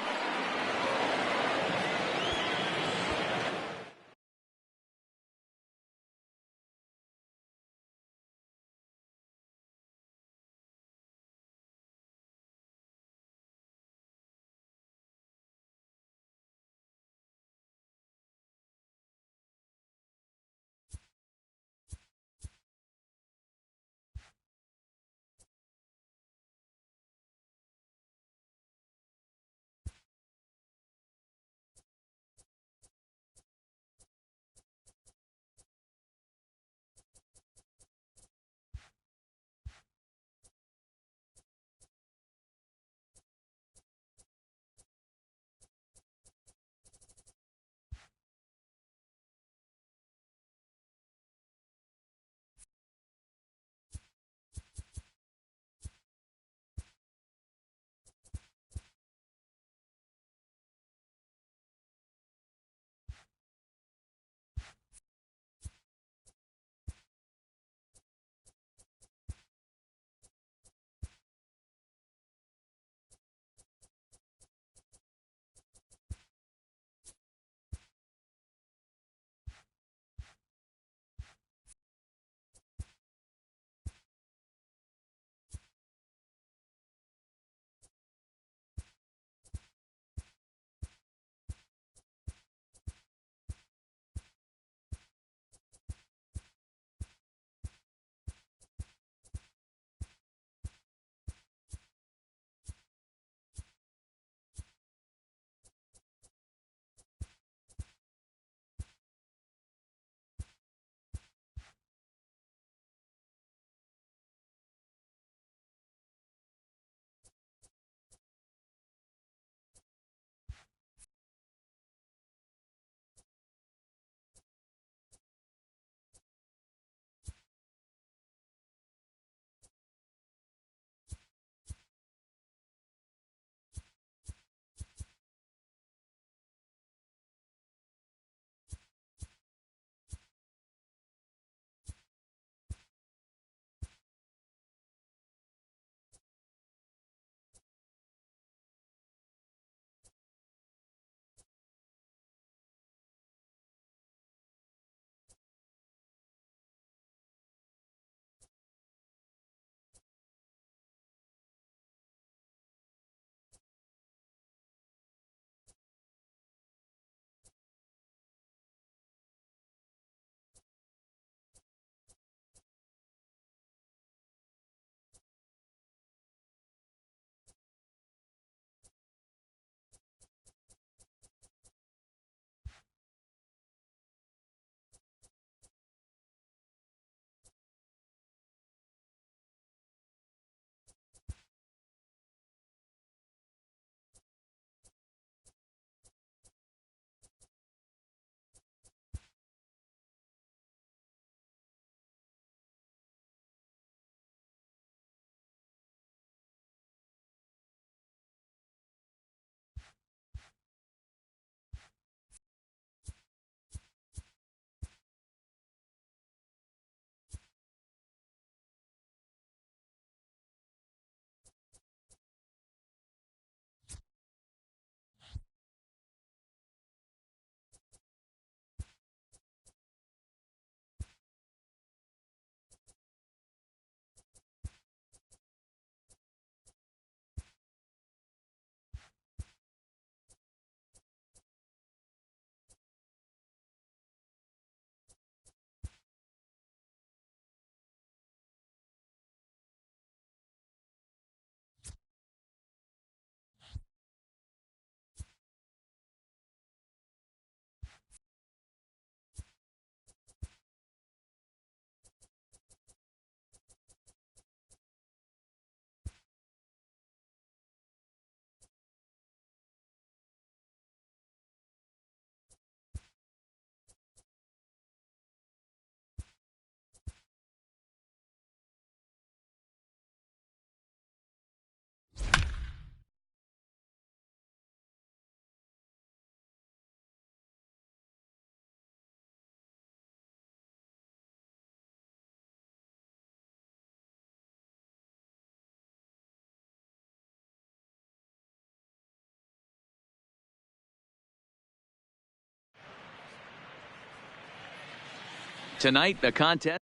Tonight, a contest.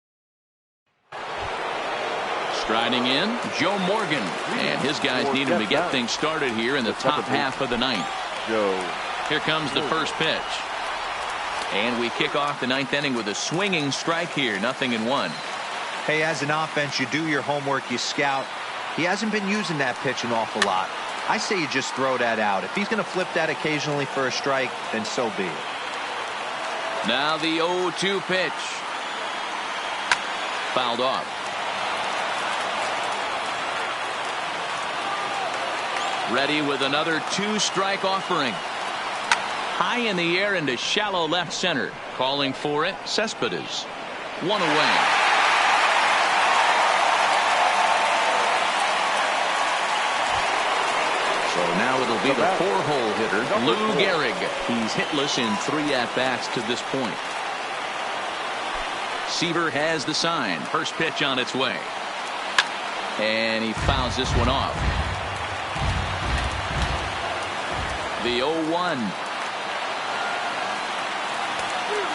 Striding in, Joe Morgan. And his guys need him to get things started here in the top half of the ninth. Here comes the first pitch. And we kick off the ninth inning with a swinging strike here. 0-1. Hey, as an offense, you do your homework, you scout. He hasn't been using that pitch an awful lot. I say you just throw that out. If he's going to flip that occasionally for a strike, then so be it. Now the 0-2 pitch. Fouled off. Ready with another 2-strike offering. High in the air into shallow left center. Calling for it, Cespedes. One away. So now it'll be the 4-hole hitter, Lou Gehrig. He's hitless in 3 at-bats to this point. Seaver has the sign. First pitch on its way. And he fouls this one off. The 0-1.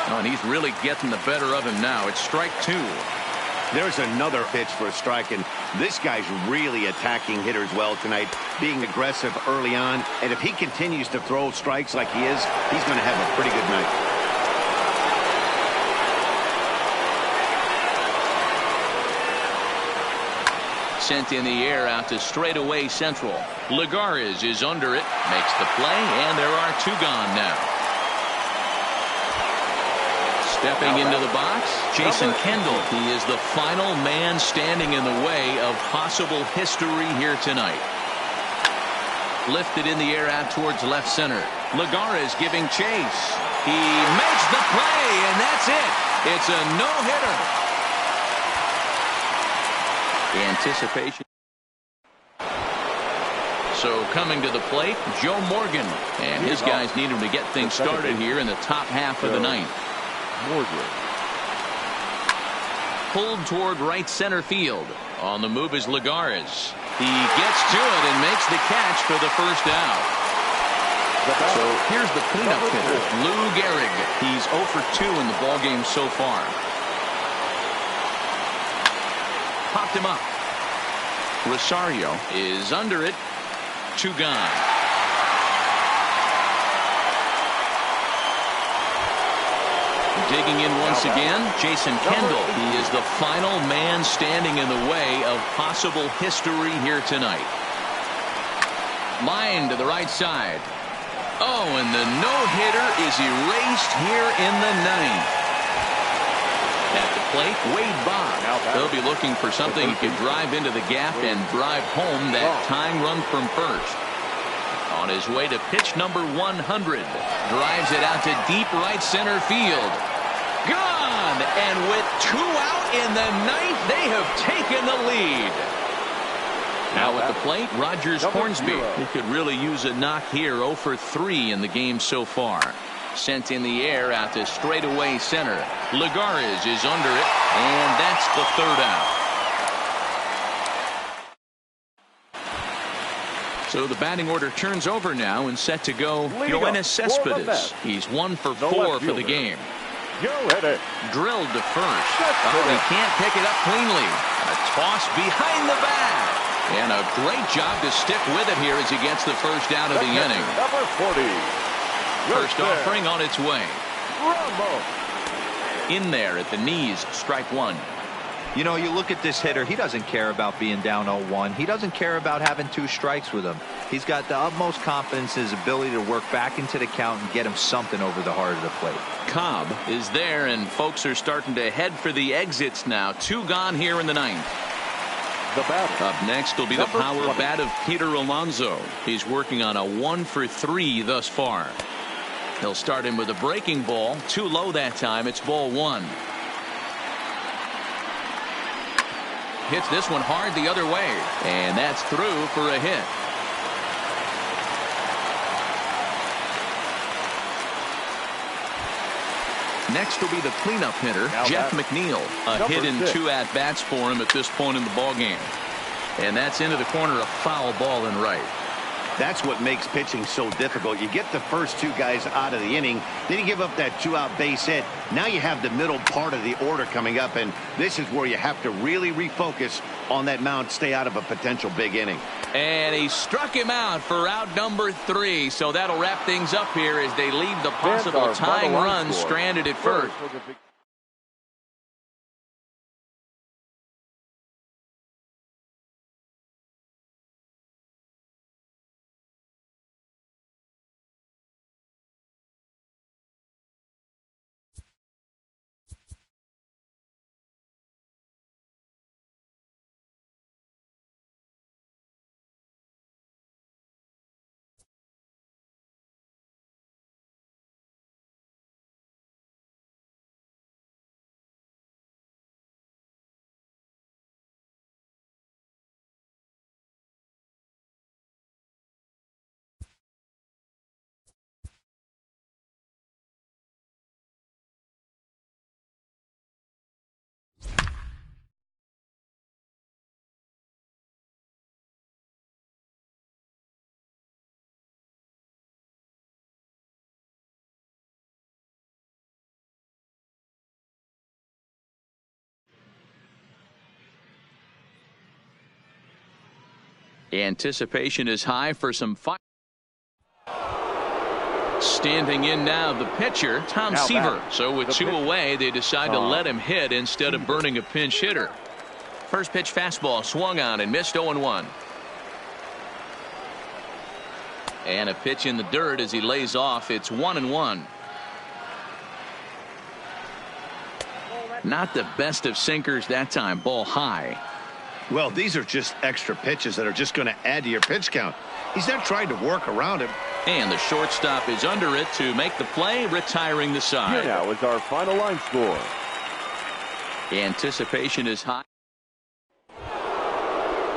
Oh, and he's really getting the better of him now. It's strike 2. There's another pitch for a strike, and this guy's really attacking hitters well tonight, being aggressive early on. And if he continues to throw strikes like he is, he's going to have a pretty good night. Sent in the air out to straightaway central. Lagares is under it, makes the play, and there are 2 gone now. Stepping into the box, Jason Kendall. He is the final man standing in the way of possible history here tonight. Lifted in the air out towards left center. Lagares giving chase. He makes the play, and that's it. It's a no-hitter. Anticipation. So coming to the plate, Joe Morgan. And his guys need him to get things started here in the top half of the ninth. Morgan. Pulled toward right center field. On the move is Lagares. He gets to it and makes the catch for the first out. So here's the cleanup hitter, Lou Gehrig. He's 0 for 2 in the ballgame so far. Popped him up. Rosario is under it. 2 gone. Digging in once again, Jason Kendall. He is the final man standing in the way of possible history here tonight. Line to the right side. Oh, and the no-hitter is erased here in the ninth. At the plate, Wade Boggs. They'll be looking for something he could drive into the gap and drive home that tying run from first. On his way to pitch number 100. Drives it out to deep right center field. Gone! And with 2 out in the ninth, they have taken the lead. Now at the plate, Rogers Hornsby. He could really use a knock here. 0 for 3 in the game so far. Sent in the air out to straightaway center. Lagares is under it, and that's the 3rd out. So the batting order turns over now and set to go Yoenis Cespedes. He's 1 for 4 for the game. Drilled to first. Oh, he can't pick it up cleanly. A toss behind the bat. And a great job to stick with it here as he gets the first out of the inning. Number 40. First offering on its way. In there at the knees, strike 1. You know, you look at this hitter, he doesn't care about being down 0-1. He doesn't care about having 2 strikes with him. He's got the utmost confidence in his ability to work back into the count and get him something over the heart of the plate. Cobb is there, and folks are starting to head for the exits now. 2 gone here in the ninth. Up next will be the power bat of Peter Alonso. He's working on a 1 for 3 thus far. He'll start him with a breaking ball. Too low that time. It's ball 1. Hits this one hard the other way, and that's through for a hit. Next will be the cleanup hitter, Jeff McNeil. A hit in 2 at-bats for him at this point in the ballgame. And that's into the corner, a foul ball in right. That's what makes pitching so difficult. You get the first two guys out of the inning, then you give up that two-out base hit. Now you have the middle part of the order coming up, and this is where you have to really refocus on that mound, stay out of a potential big inning. And he struck him out for out number 3. So that'll wrap things up here as they leave the possible tying run stranded at first. Anticipation is high for some fire. Standing in now, the pitcher, Tom Seaver. So with 2 away, they decide to let him hit instead of burning a pinch hitter. First pitch fastball swung on and missed 0-1. And a pitch in the dirt as he lays off. It's 1-1. Not the best of sinkers that time. Ball high. Well, these are just extra pitches that are just going to add to your pitch count. He's not trying to work around him. And the shortstop is under it to make the play, retiring the side. Here now is our final line score. Anticipation is high.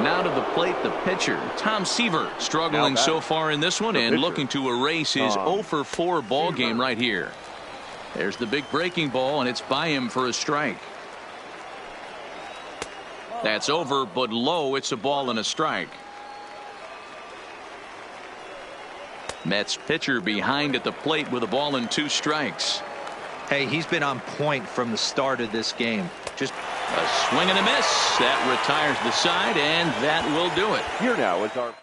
Now to the plate, the pitcher, Tom Seaver, struggling so far in this one and looking to erase his 0-for-4 ball game right here. There's the big breaking ball, and it's by him for a strike. That's over, but low. It's a ball and a strike. Mets pitcher behind at the plate with a ball and 2 strikes. Hey, he's been on point from the start of this game. Just a swing and a miss. That retires the side, and that will do it. Here now is our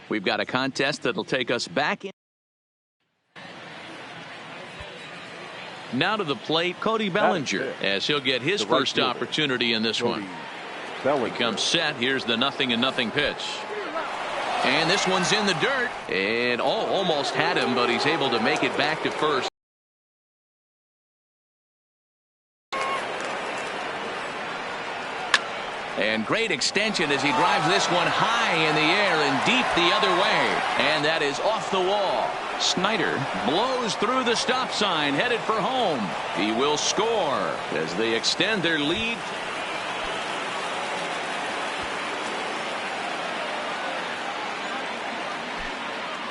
We've got a contest that'll take us back in. Now to the plate, Cody Bellinger, as he'll get his first opportunity in this one. He comes set. Here's the 0-0 pitch. And this one's in the dirt. And almost had him, but he's able to make it back to first. And great extension as he drives this one high in the air and deep the other way. And that is off the wall. Snyder blows through the stop sign, headed for home. He will score as they extend their lead.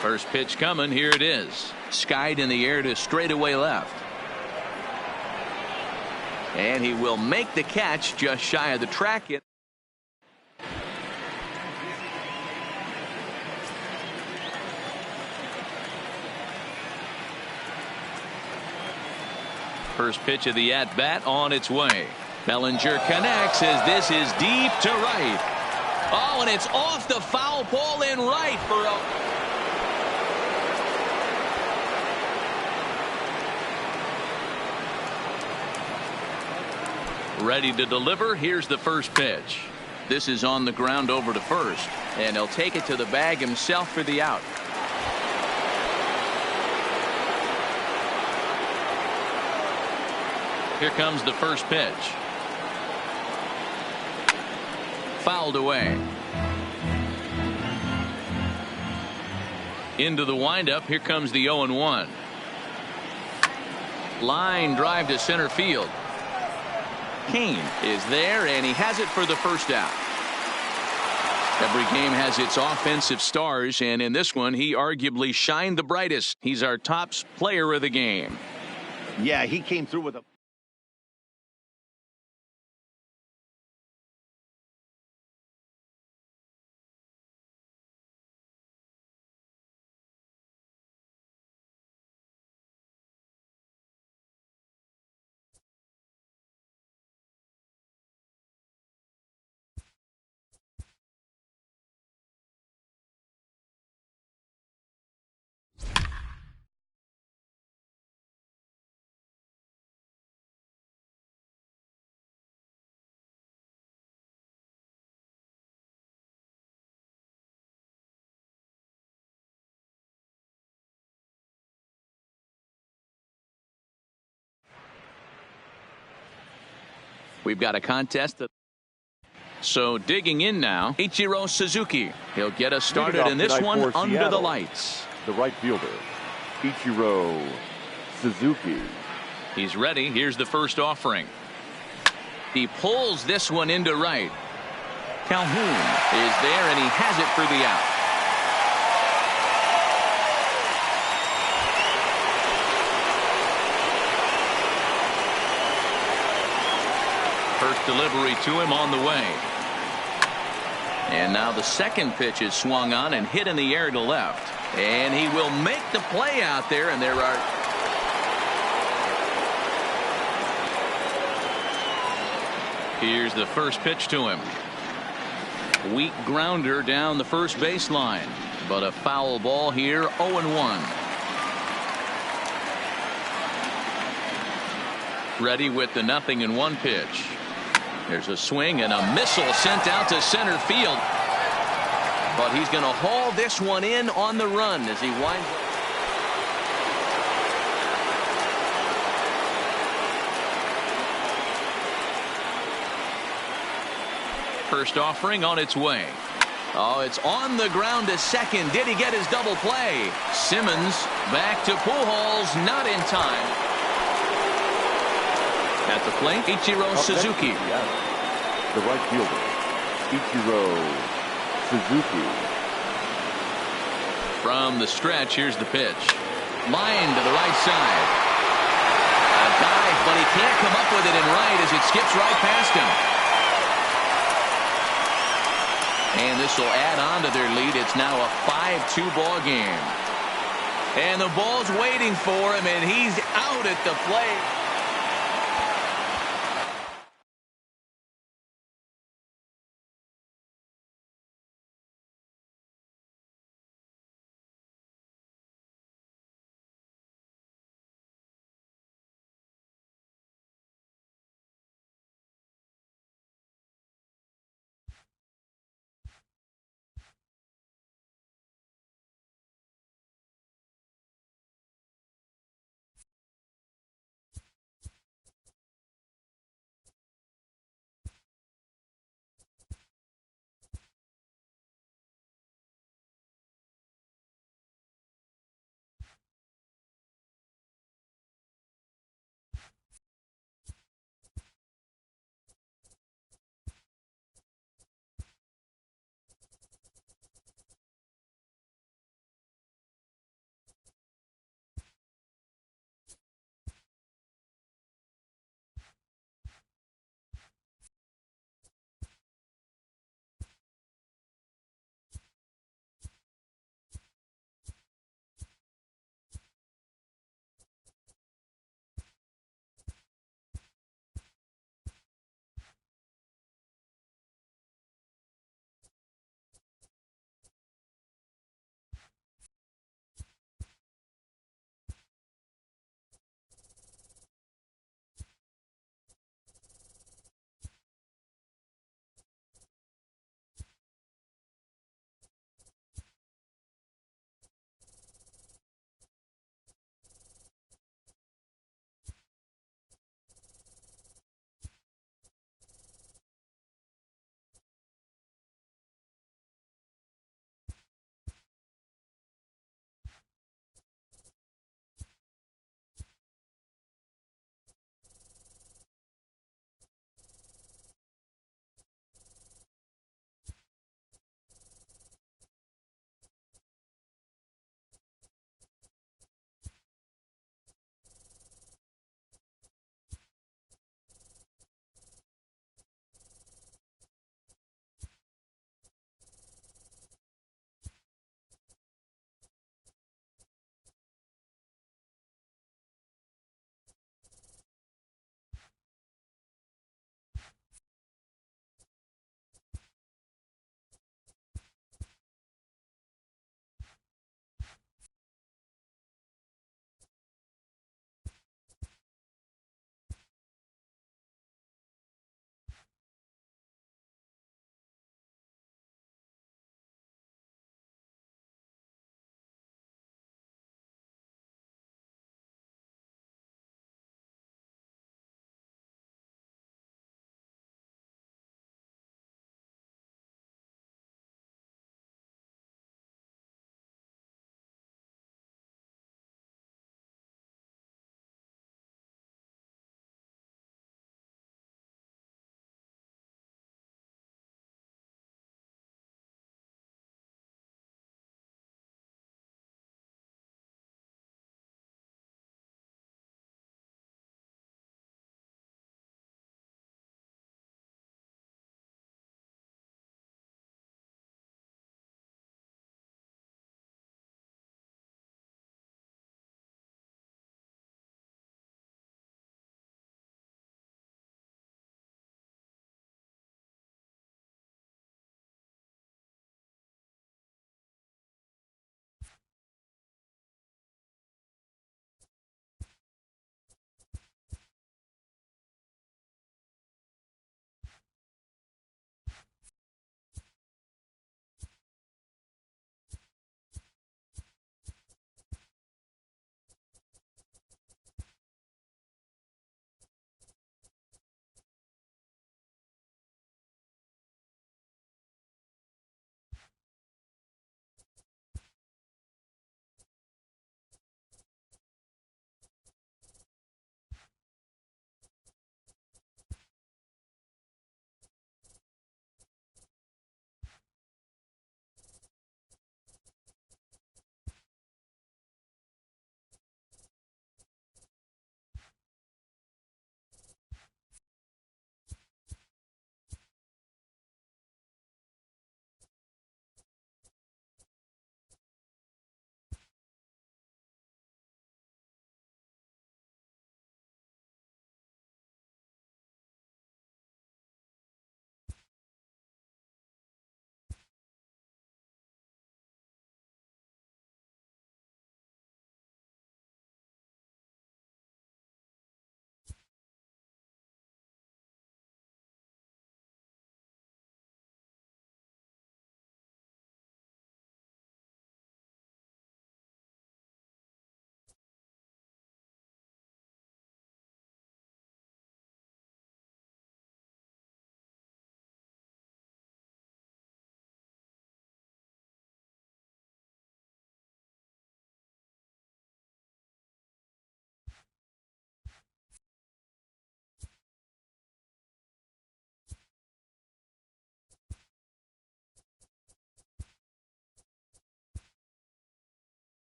First pitch coming. Here it is. Skied in the air to straightaway left. And he will make the catch just shy of the track. First pitch of the at-bat on its way. Bellinger connects as this is deep to right. Oh, and it's off the foul pole in right for a... Ready to deliver. Here's the first pitch. This is on the ground over to first, and he'll take it to the bag himself for the out. Here comes the first pitch. Fouled away. Into the windup. Here comes the 0-1. Line drive to center field. Kane is there, and he has it for the first out. Every game has its offensive stars, and in this one, he arguably shined the brightest. He's our top player of the game. Yeah, he came through with a... We've got a contest. So digging in now, Ichiro Suzuki. He'll get us started in this one under Seattle, the lights. The right fielder, Ichiro Suzuki. He's ready. Here's the first offering. He pulls this one into right. Calhoun is there, and he has it for the out. First delivery to him on the way. And now the second pitch is swung on and hit in the air to left. And he will make the play out there, and there are... Here's the first pitch to him. Weak grounder down the first baseline. But a foul ball here, 0-1. Ready with the 0-1 pitch. There's a swing and a missile sent out to center field. But he's going to haul this one in on the run as he winds up. First offering on its way. Oh, it's on the ground to second. Did he get his double play? Simmons back to Pujols, not in time. At the plate, Ichiro Suzuki. The right fielder, Ichiro Suzuki. From the stretch, here's the pitch. Line to the right side. A dive, but he can't come up with it in right as it skips right past him. And this will add on to their lead. It's now a 5-2 ball game. And the ball's waiting for him, and he's out at the plate.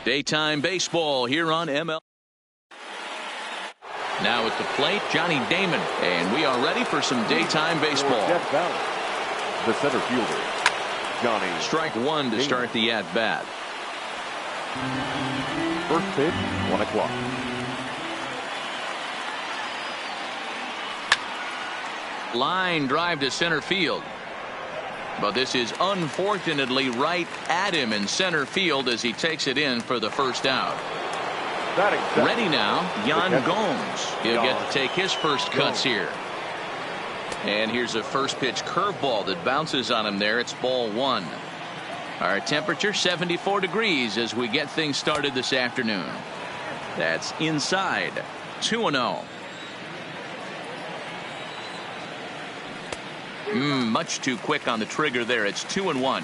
Daytime baseball here on ML. Now at the plate, Johnny Damon, and we are ready for some daytime baseball. Jeff Ballard, the center fielder, Johnny. Strike one to start the at-bat. First pitch, 1 o'clock. Line drive to center field. But this is unfortunately right at him in center field as he takes it in for the first out. Ready now, Yan Gomes. He'll get to take his first cuts here. And here's a first pitch curveball that bounces on him there. It's ball one. Our temperature 74 degrees as we get things started this afternoon. That's inside. 2-0. Much too quick on the trigger there. It's 2-1.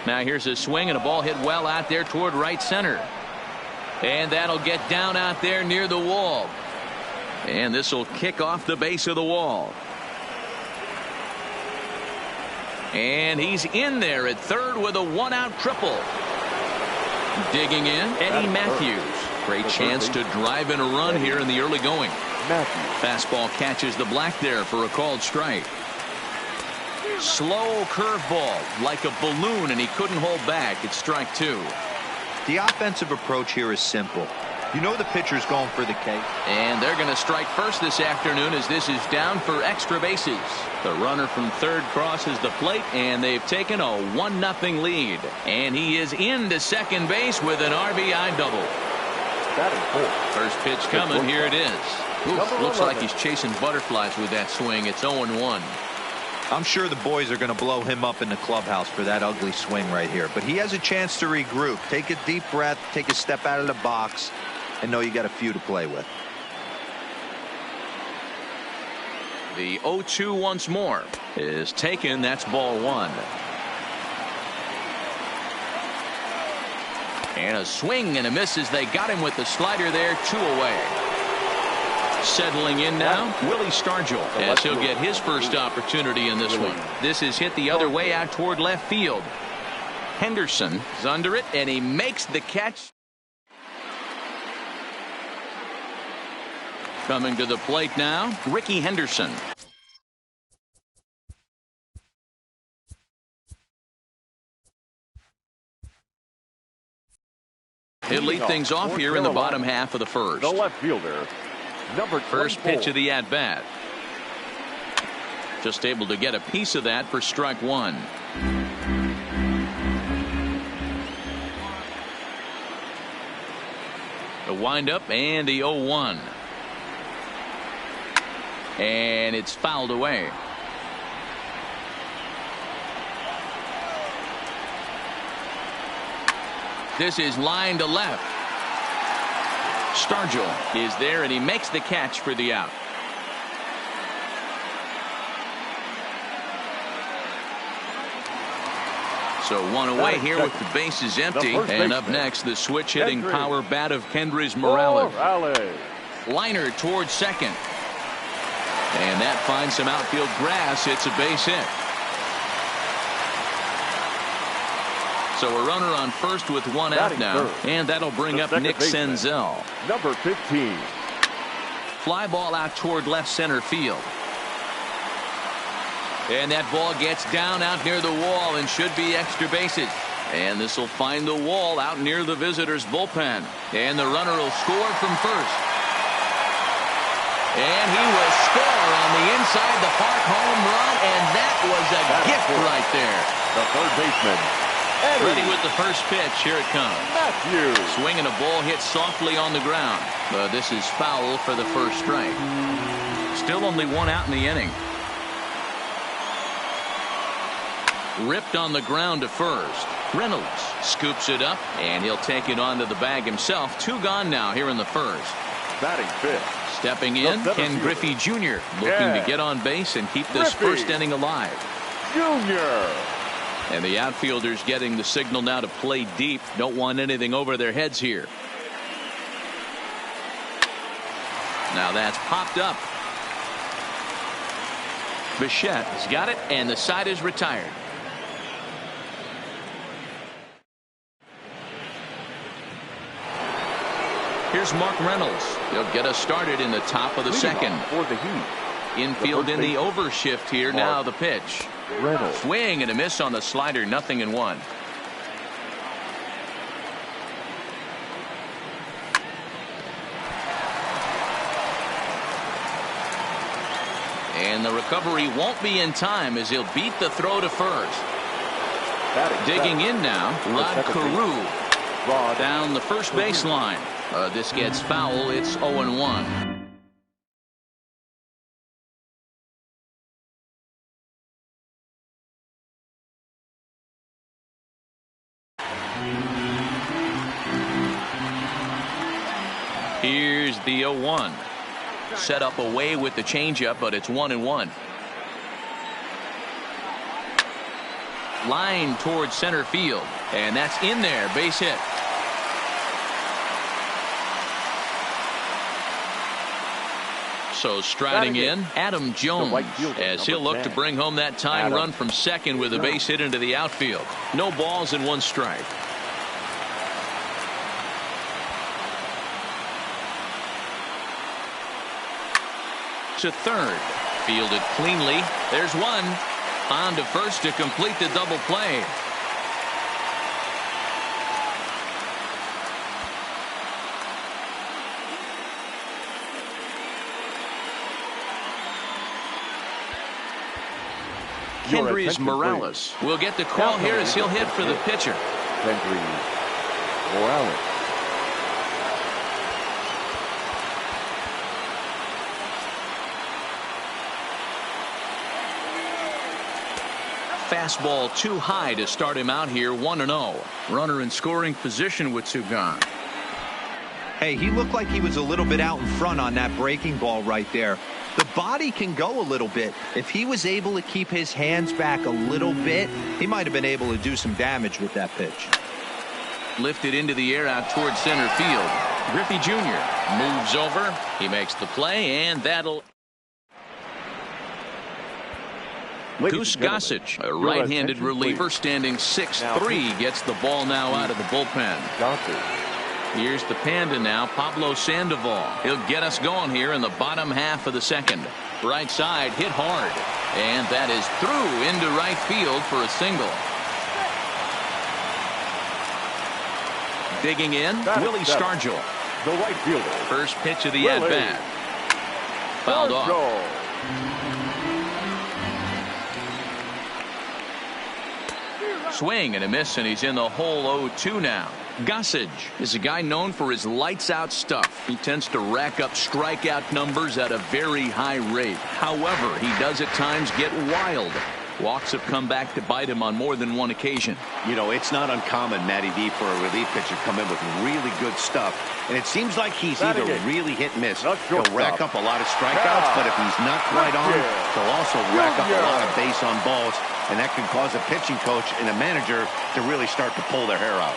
Now here's a swing and a ball hit well out there toward right center. And that'll get down out there near the wall. And this will kick off the base of the wall. And he's in there at third with a one-out triple. Digging in, Eddie Matthews. Great chance to drive in a run here in the early going. Fastball catches the black there for a called strike. Slow curveball like a balloon, and he couldn't hold back. It's strike two. The offensive approach here is simple. You know the pitcher's going for the K. And they're going to strike first this afternoon as this is down for extra bases. The runner from third crosses the plate, and they've taken a 1-0 lead. And he is into second base with an RBI double. First pitch coming. Here it is. Oof, looks like he's chasing butterflies with that swing. It's 0-1. I'm sure the boys are going to blow him up in the clubhouse for that ugly swing right here. But he has a chance to regroup. Take a deep breath. Take a step out of the box. And know you got a few to play with. The 0-2 once more is taken. That's ball one. And a swing and a miss as they got him with the slider there. 2 away. Settling in now, Willie Stargell, as he'll get his first opportunity in this one. This is hit the other way out toward left field. Henderson is under it, and he makes the catch. Coming to the plate now, Ricky Henderson. He'll lead things off here in the bottom half of the first. The left fielder, number 24. First pitch of the at-bat. Just able to get a piece of that for strike one. The windup and the 0-1. And it's fouled away. This is line to left. Stargell is there, and he makes the catch for the out. So one away here with the bases empty. And up next, the switch-hitting power bat of Kendrys Morales. Liner towards second. And that finds some outfield grass. It's a base hit. So a runner on first with one out now. And that'll bring up Nick Senzel. Number 15. Fly ball out toward left center field. And that ball gets down out near the wall and should be extra bases. And this will find the wall out near the visitors' bullpen. And the runner will score from first. And he will score on the inside the park home run, and that was a gift right there. The third baseman, Eddie. Ready with the first pitch. Here it comes. Matthews. Swinging a ball hit softly on the ground. But this is foul for the first strike. Still only one out in the inning. Ripped on the ground to first. Reynolds scoops it up, and he'll take it onto the bag himself. 2 gone now here in the first. Batting fifth. Stepping in, Ken Griffey Jr. looking to get on base and keep this first inning alive. Junior. And the outfielders getting the signal now to play deep. Don't want anything over their heads here. Now that's popped up. Bichette has got it, and the side is retired. Here's Mark Reynolds. He'll get us started in the top of the second. For the Heat. Infield in the overshift here. Now the pitch. Reynolds. Swing and a miss on the slider. 0-1. And the recovery won't be in time as he'll beat the throw to first. Digging in now, Rod Carew. Down the first baseline. This gets foul. It's 0-1. Here's the 0-1. Set up away with the changeup, but it's 1-1. Line towards center field, and that's in there. Base hit. So striding in, Adam Jones, as he'll look to bring home that tying run from second with a base hit into the outfield. No balls and 1 strike. To third, fielded cleanly. There's 1. On to first to complete the double play. Kendrys Morales will get the call here as he'll hit for the pitcher. Kendrys Morales. Fastball too high to start him out here. 1-0. Runner in scoring position with 2 gone. Hey, he looked like he was a little bit out in front on that breaking ball right there. The body can go a little bit. If he was able to keep his hands back a little bit, he might have been able to do some damage with that pitch. Lifted into the air out towards center field. Griffey Jr. moves over. He makes the play, and that'll... Goose Gossage, a right-handed reliever, standing 6'3", gets the ball now out of the bullpen. Here's the Panda now, Pablo Sandoval. He'll get us going here in the bottom half of the second. Right side hit hard, and that is through into right field for a single. Digging in, Willie Stargell. The right fielder. First pitch of the at-bat. Fouled off. Swing and a miss, and he's in the hole. 0-2 now. Gossage is a guy known for his lights-out stuff. He tends to rack up strikeout numbers at a very high rate. However, he does at times get wild. Walks have come back to bite him on more than 1 occasion. You know, it's not uncommon, Matty V, for a relief pitcher to come in with really good stuff. And it seems like he's either really hit and miss. He'll rack up a lot of strikeouts, but if he's not quite on, he'll also rack up a lot of base on balls. And that can cause a pitching coach and a manager to really start to pull their hair out.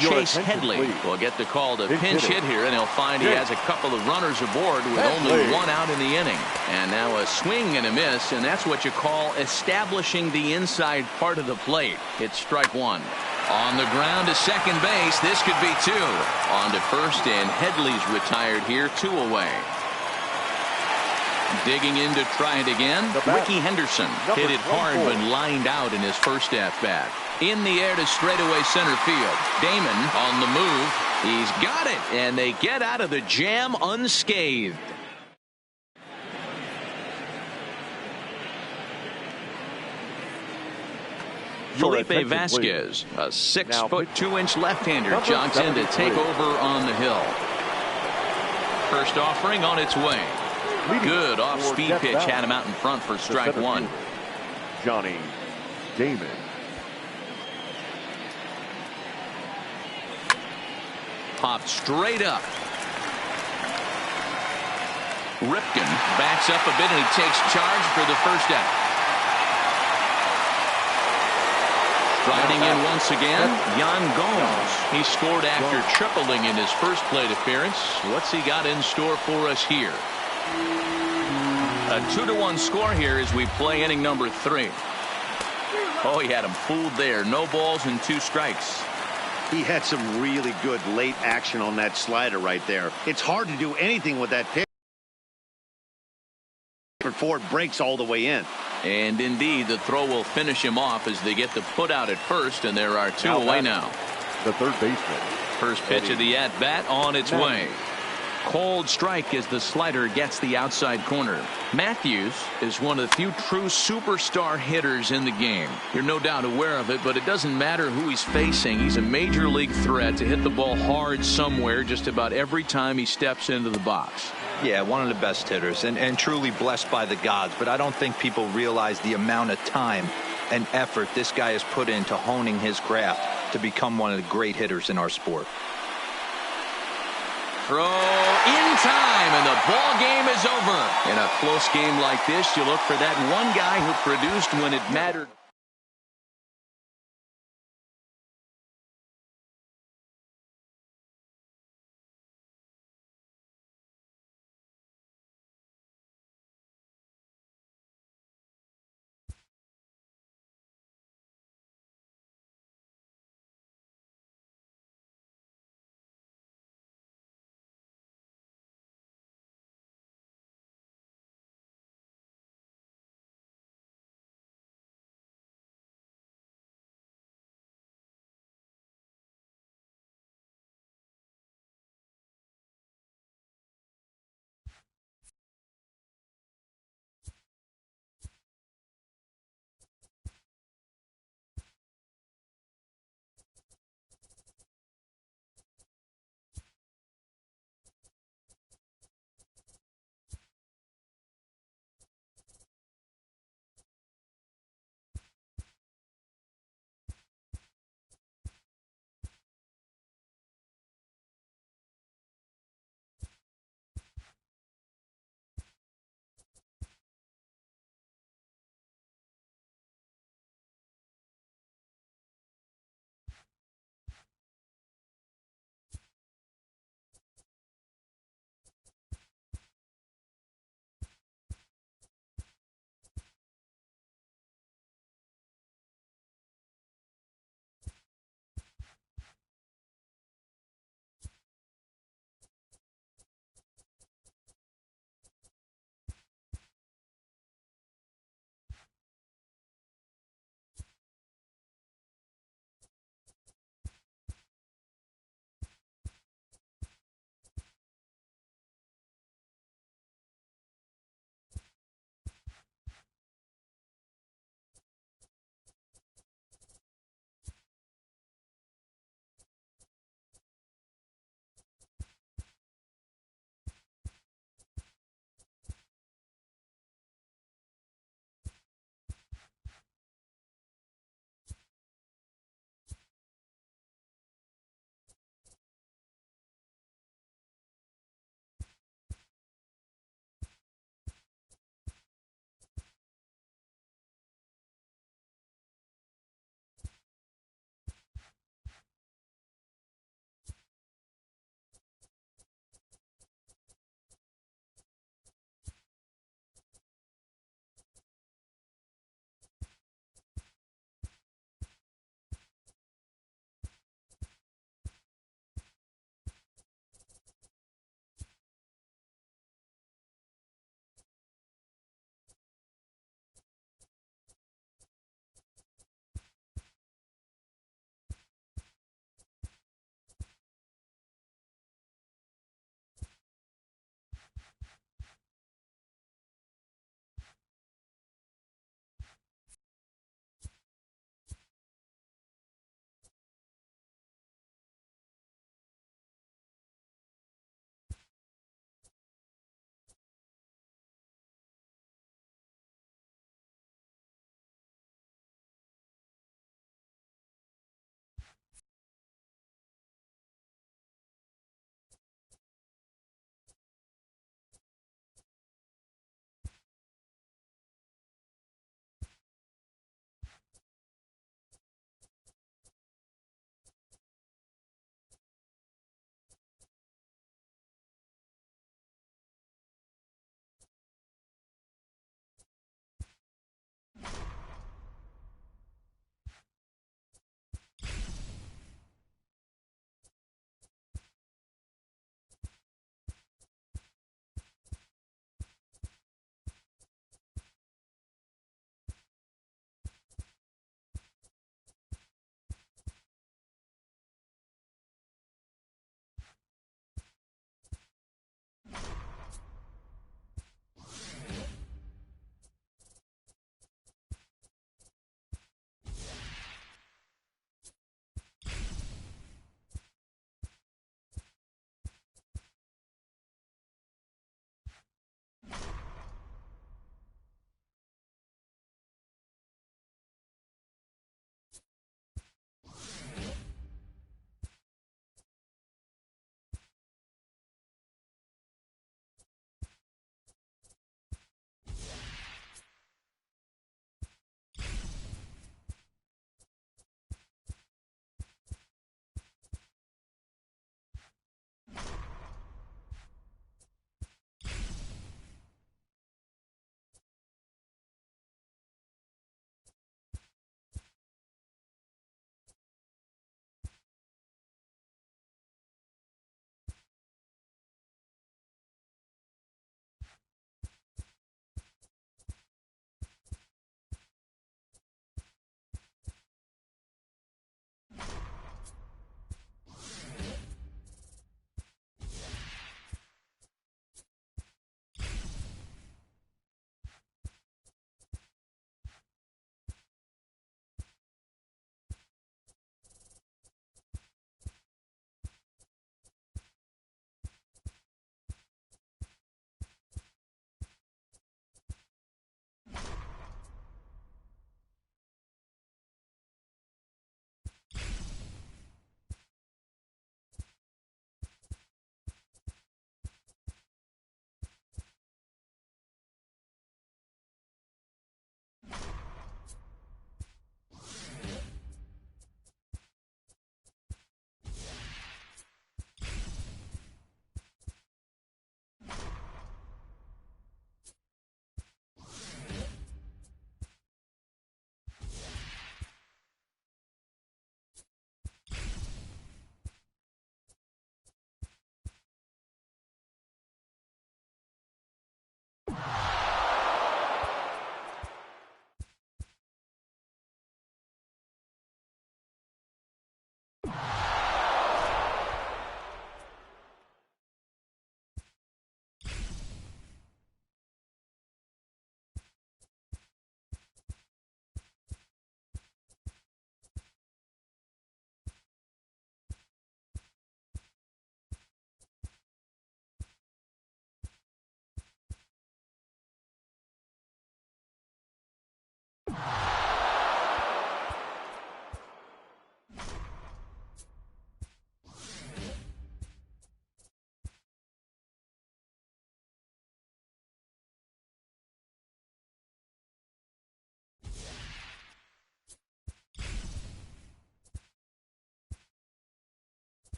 Chase Headley will get the call to pinch hit here, and he'll find he has a couple of runners aboard with only 1 out in the inning. And now a swing and a miss, and that's what you call establishing the inside part of the plate. It's strike 1. On the ground to second base. This could be 2. On to first, and Headley's retired here. 2 away. Digging in to try it again. Ricky Henderson hit it hard but lined out in his first at-bat. In the air to straightaway center field. Damon on the move. He's got it, and they get out of the jam unscathed. Felipe Vasquez, a 6'2" left-hander, jogs in to take over on the hill. First offering on its way. Good off-speed pitch had him out in front for strike 1. Johnny Damon. Popped straight up. Ripken backs up a bit, and he takes charge for the first out. Riding in once again, Yan Gomes. He scored after tripling in his first plate appearance. What's he got in store for us here? A 2-1 score here as we play inning number 3. Oh, he had him fooled there. No balls and 2 strikes. He had some really good late action on that slider right there. It's hard to do anything with that pitch before it breaks all the way in. And indeed, the throw will finish him off as they get the put out at first, and there are 2 away now. The third baseman. First pitch of the at-bat on its way. Cold strike as the slider gets the outside corner. Matthews is one of the few true superstar hitters in the game. You're no doubt aware of it, but it doesn't matter who he's facing. He's a major league threat to hit the ball hard somewhere just about every time he steps into the box. Yeah, one of the best hitters and truly blessed by the gods, but I don't think people realize the amount of time and effort this guy has put into honing his craft to become one of the great hitters in our sport. Throw in time, and the ball game is over. In a close game like this, you look for that one guy who produced when it mattered.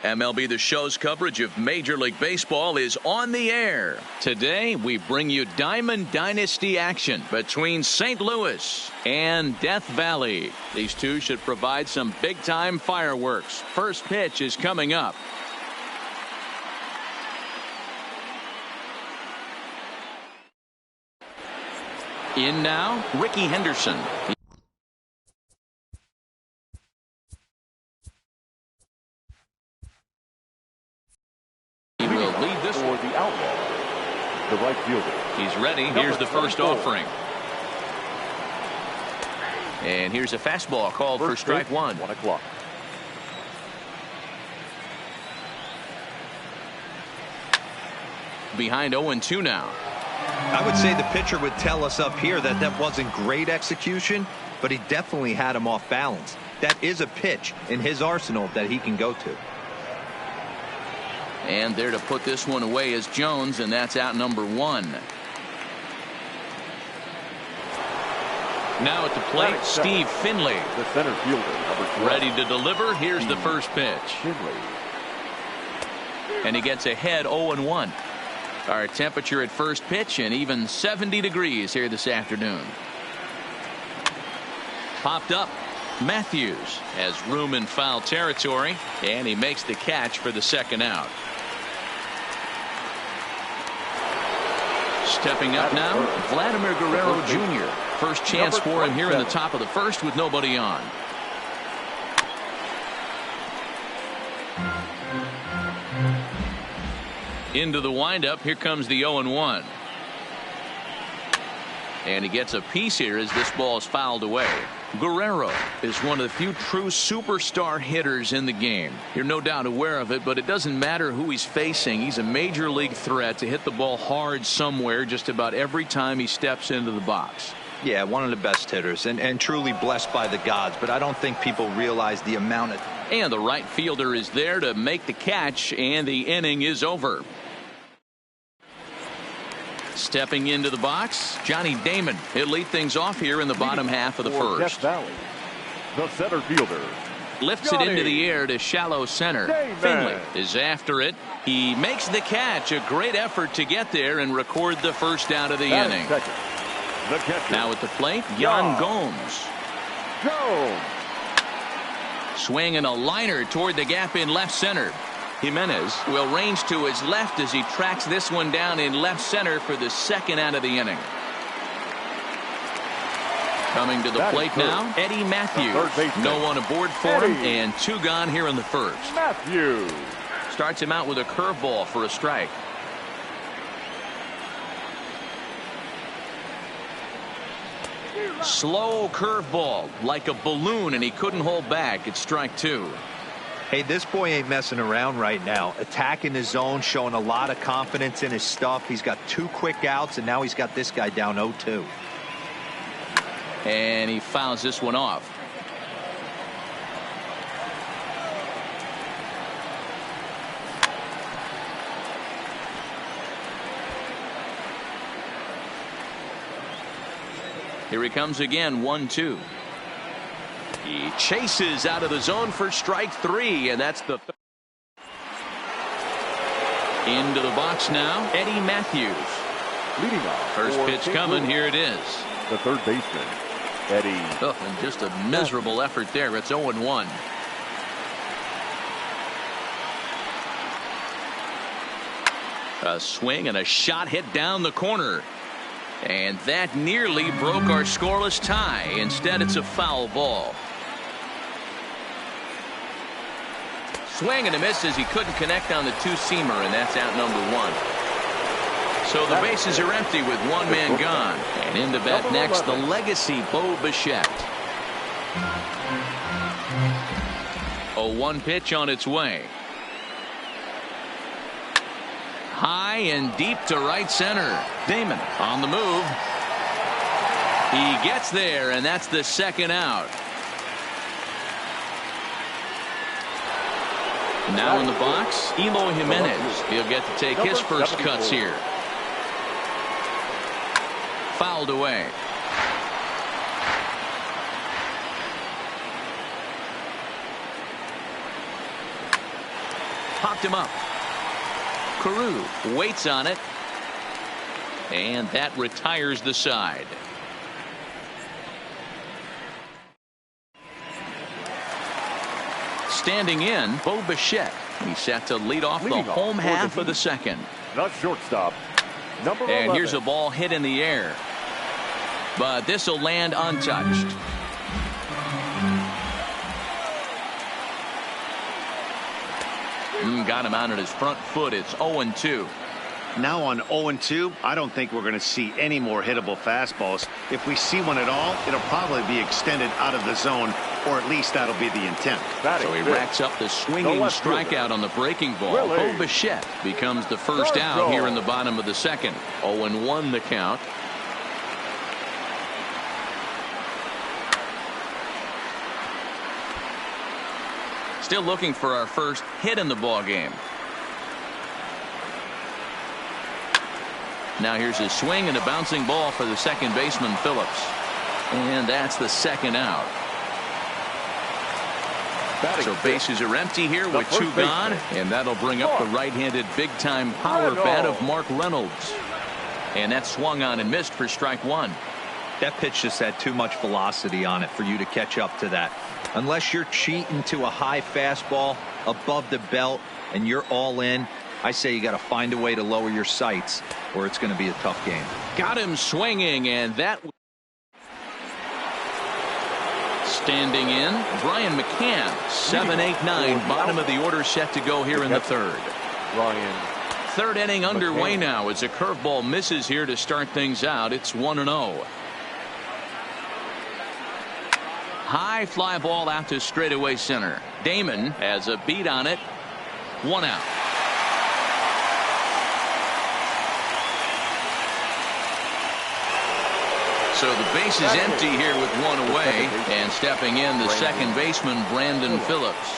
MLB The Show's coverage of Major League Baseball is on the air. Today, we bring you Diamond Dynasty action between St. Louis and Death Valley. These two should provide some big-time fireworks. First pitch is coming up. In now, Ricky Henderson. For the Outlaw, the right fielder. He's ready. Here's the first offering. And here's a fastball called for strike one. 1 o'clock. Behind 0-2 now. I would say the pitcher would tell us up here that that wasn't great execution, but he definitely had him off balance. That is a pitch in his arsenal that he can go to. And there to put this one away is Jones, and that's out number one. Now at the plate, Steve Finley. The center fielder, number 12. Ready to deliver. Here's the first pitch. Finley. And he gets ahead 0-1. Our temperature at first pitch and even 70 degrees here this afternoon. Popped up. Matthews has room in foul territory, and he makes the catch for the second out. Stepping up now, Vladimir Guerrero Jr. First chance for him here in the top of the first with nobody on. Into the windup. Here comes the 0-1. And he gets a piece here as this ball is fouled away. Guerrero is one of the few true superstar hitters in the game. You're no doubt aware of it, but it doesn't matter who he's facing. He's a major league threat to hit the ball hard somewhere just about every time he steps into the box. Yeah, one of the best hitters and truly blessed by the gods, but I don't think people realize the amount of... And the right fielder is there to make the catch, and the inning is over. Stepping into the box, Johnny Damon. He'll lead things off here in the bottom half of the first. Death Valley, the center fielder. Lifts it into the air to shallow center. Finley is after it. He makes the catch. A great effort to get there and record the first out of the inning. Now at the plate, Yan Gomes. Swinging a liner toward the gap in left center. Jimenez will range to his left as he tracks this one down in left center for the second out of the inning. Coming to the plate now, Eddie Matthews. No one aboard for him, and two gone here in the first. Matthews starts him out with a curveball for a strike. Slow curveball like a balloon, and he couldn't hold back. It's strike two. Hey, this boy ain't messing around right now. Attacking his zone, showing a lot of confidence in his stuff. He's got two quick outs, and now he's got this guy down 0-2. And he fouls this one off. Here he comes again, 1-2. He chases out of the zone for strike three, and that's the into the box now. Eddie Matthews leading off. First pitch coming. Here it is. The third baseman, Eddie. Oh, and just a miserable effort there. It's 0-1. A swing and a shot hit down the corner. And that nearly broke our scoreless tie. Instead, it's a foul ball. Swing and a miss as he couldn't connect on the two-seamer, and that's out number one. So the bases are empty with one man gone. And into bat next, the legacy Bo Bichette. A 1 pitch on its way. High and deep to right center. Damon on the move. He gets there, and that's the second out. Now in the box, Eloy Jimenez. He'll get to take his first cuts here. Fouled away. Popped him up. Carew waits on it. And that retires the side. Standing in, Bo Bichette. He's set to lead off the home half of the second. The shortstop, number 11. And here's a ball hit in the air. But this will land untouched. Got him out at his front foot. It's 0-2. Now on 0-2, I don't think we're going to see any more hittable fastballs. If we see one at all, it'll probably be extended out of the zone, or at least that'll be the intent. So he racks up the swinging strikeout on the breaking ball. Bo Bichette becomes the first out here in the bottom of the second. 0-1 the count. Still looking for our first hit in the ball game. Now here's his swing and a bouncing ball for the second baseman, Phillips. And that's the second out. So bases are empty here with two gone. And that'll bring up the right-handed big-time power bat of Mark Reynolds. And that swung on and missed for strike one. That pitch just had too much velocity on it for you to catch up to that. Unless you're cheating to a high fastball above the belt and you're all in, I say you got to find a way to lower your sights or it's going to be a tough game. Got him swinging, and that standing in, Brian McCann, 7-8-9, bottom of the order set to go here in the third. Third inning underway now as a curveball misses here to start things out. It's 1-0. High fly ball out to straightaway center. Damon has a beat on it. One out. So the base is empty here with one away, and stepping in the second baseman, Brandon Phillips.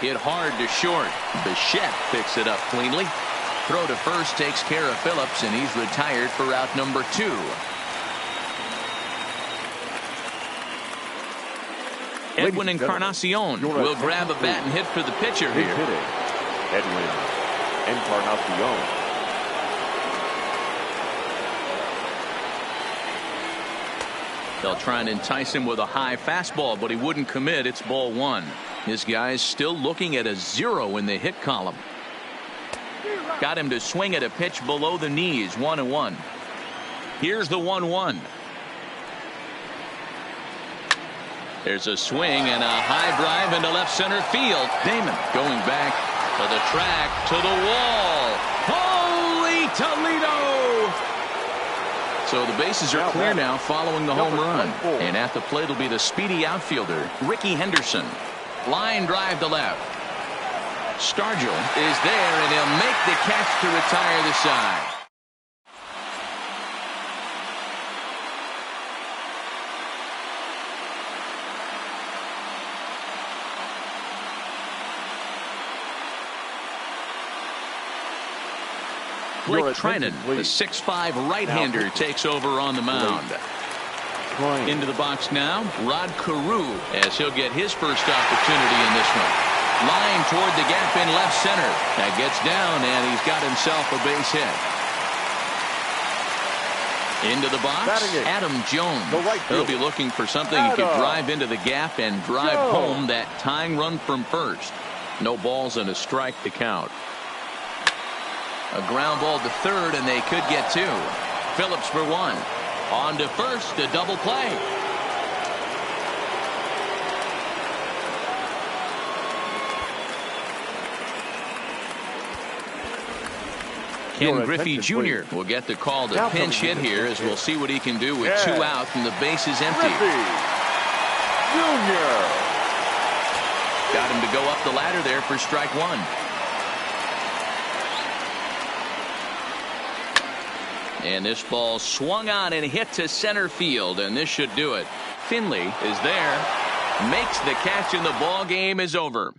Hit hard to short. Bichette picks it up cleanly. Throw to first takes care of Phillips, and he's retired for out number 2. Edwin Encarnacion will grab a bat and hit for the pitcher here. Edwin Encarnacion. They'll try and entice him with a high fastball, but he wouldn't commit. It's ball one. This guy's still looking at a 0 in the hit column. Got him to swing at a pitch below the knees. 1-1. Here's the 1-1. There's a swing and a high drive into left center field. Damon going back to the track, to the wall. Holy Toledo! So the bases are clear now following the home run. And at the plate will be the speedy outfielder, Ricky Henderson. Line drive to left. Stargell is there, and he'll make the catch to retire the side. Blake Treinen, the 6'5" right-hander, takes over on the mound. Into the box now, Rod Carew, as he'll get his first opportunity in this one. Line toward the gap in left center. That gets down, and he's got himself a base hit. Into the box, Adam Jones. He'll be looking for something he could drive into the gap and drive home that tying run from first. No balls and a strike to count. A ground ball to third, and they could get 2. Phillips for 1. On to first, a double play. Ken Griffey Jr. will get the call to pinch hit here, as we'll see what he can do with 2 out and the base is empty. Jr. Got him to go up the ladder there for strike 1. And this ball swung on and hit to center field, and this should do it. Finley is there, makes the catch, and the ball game is over.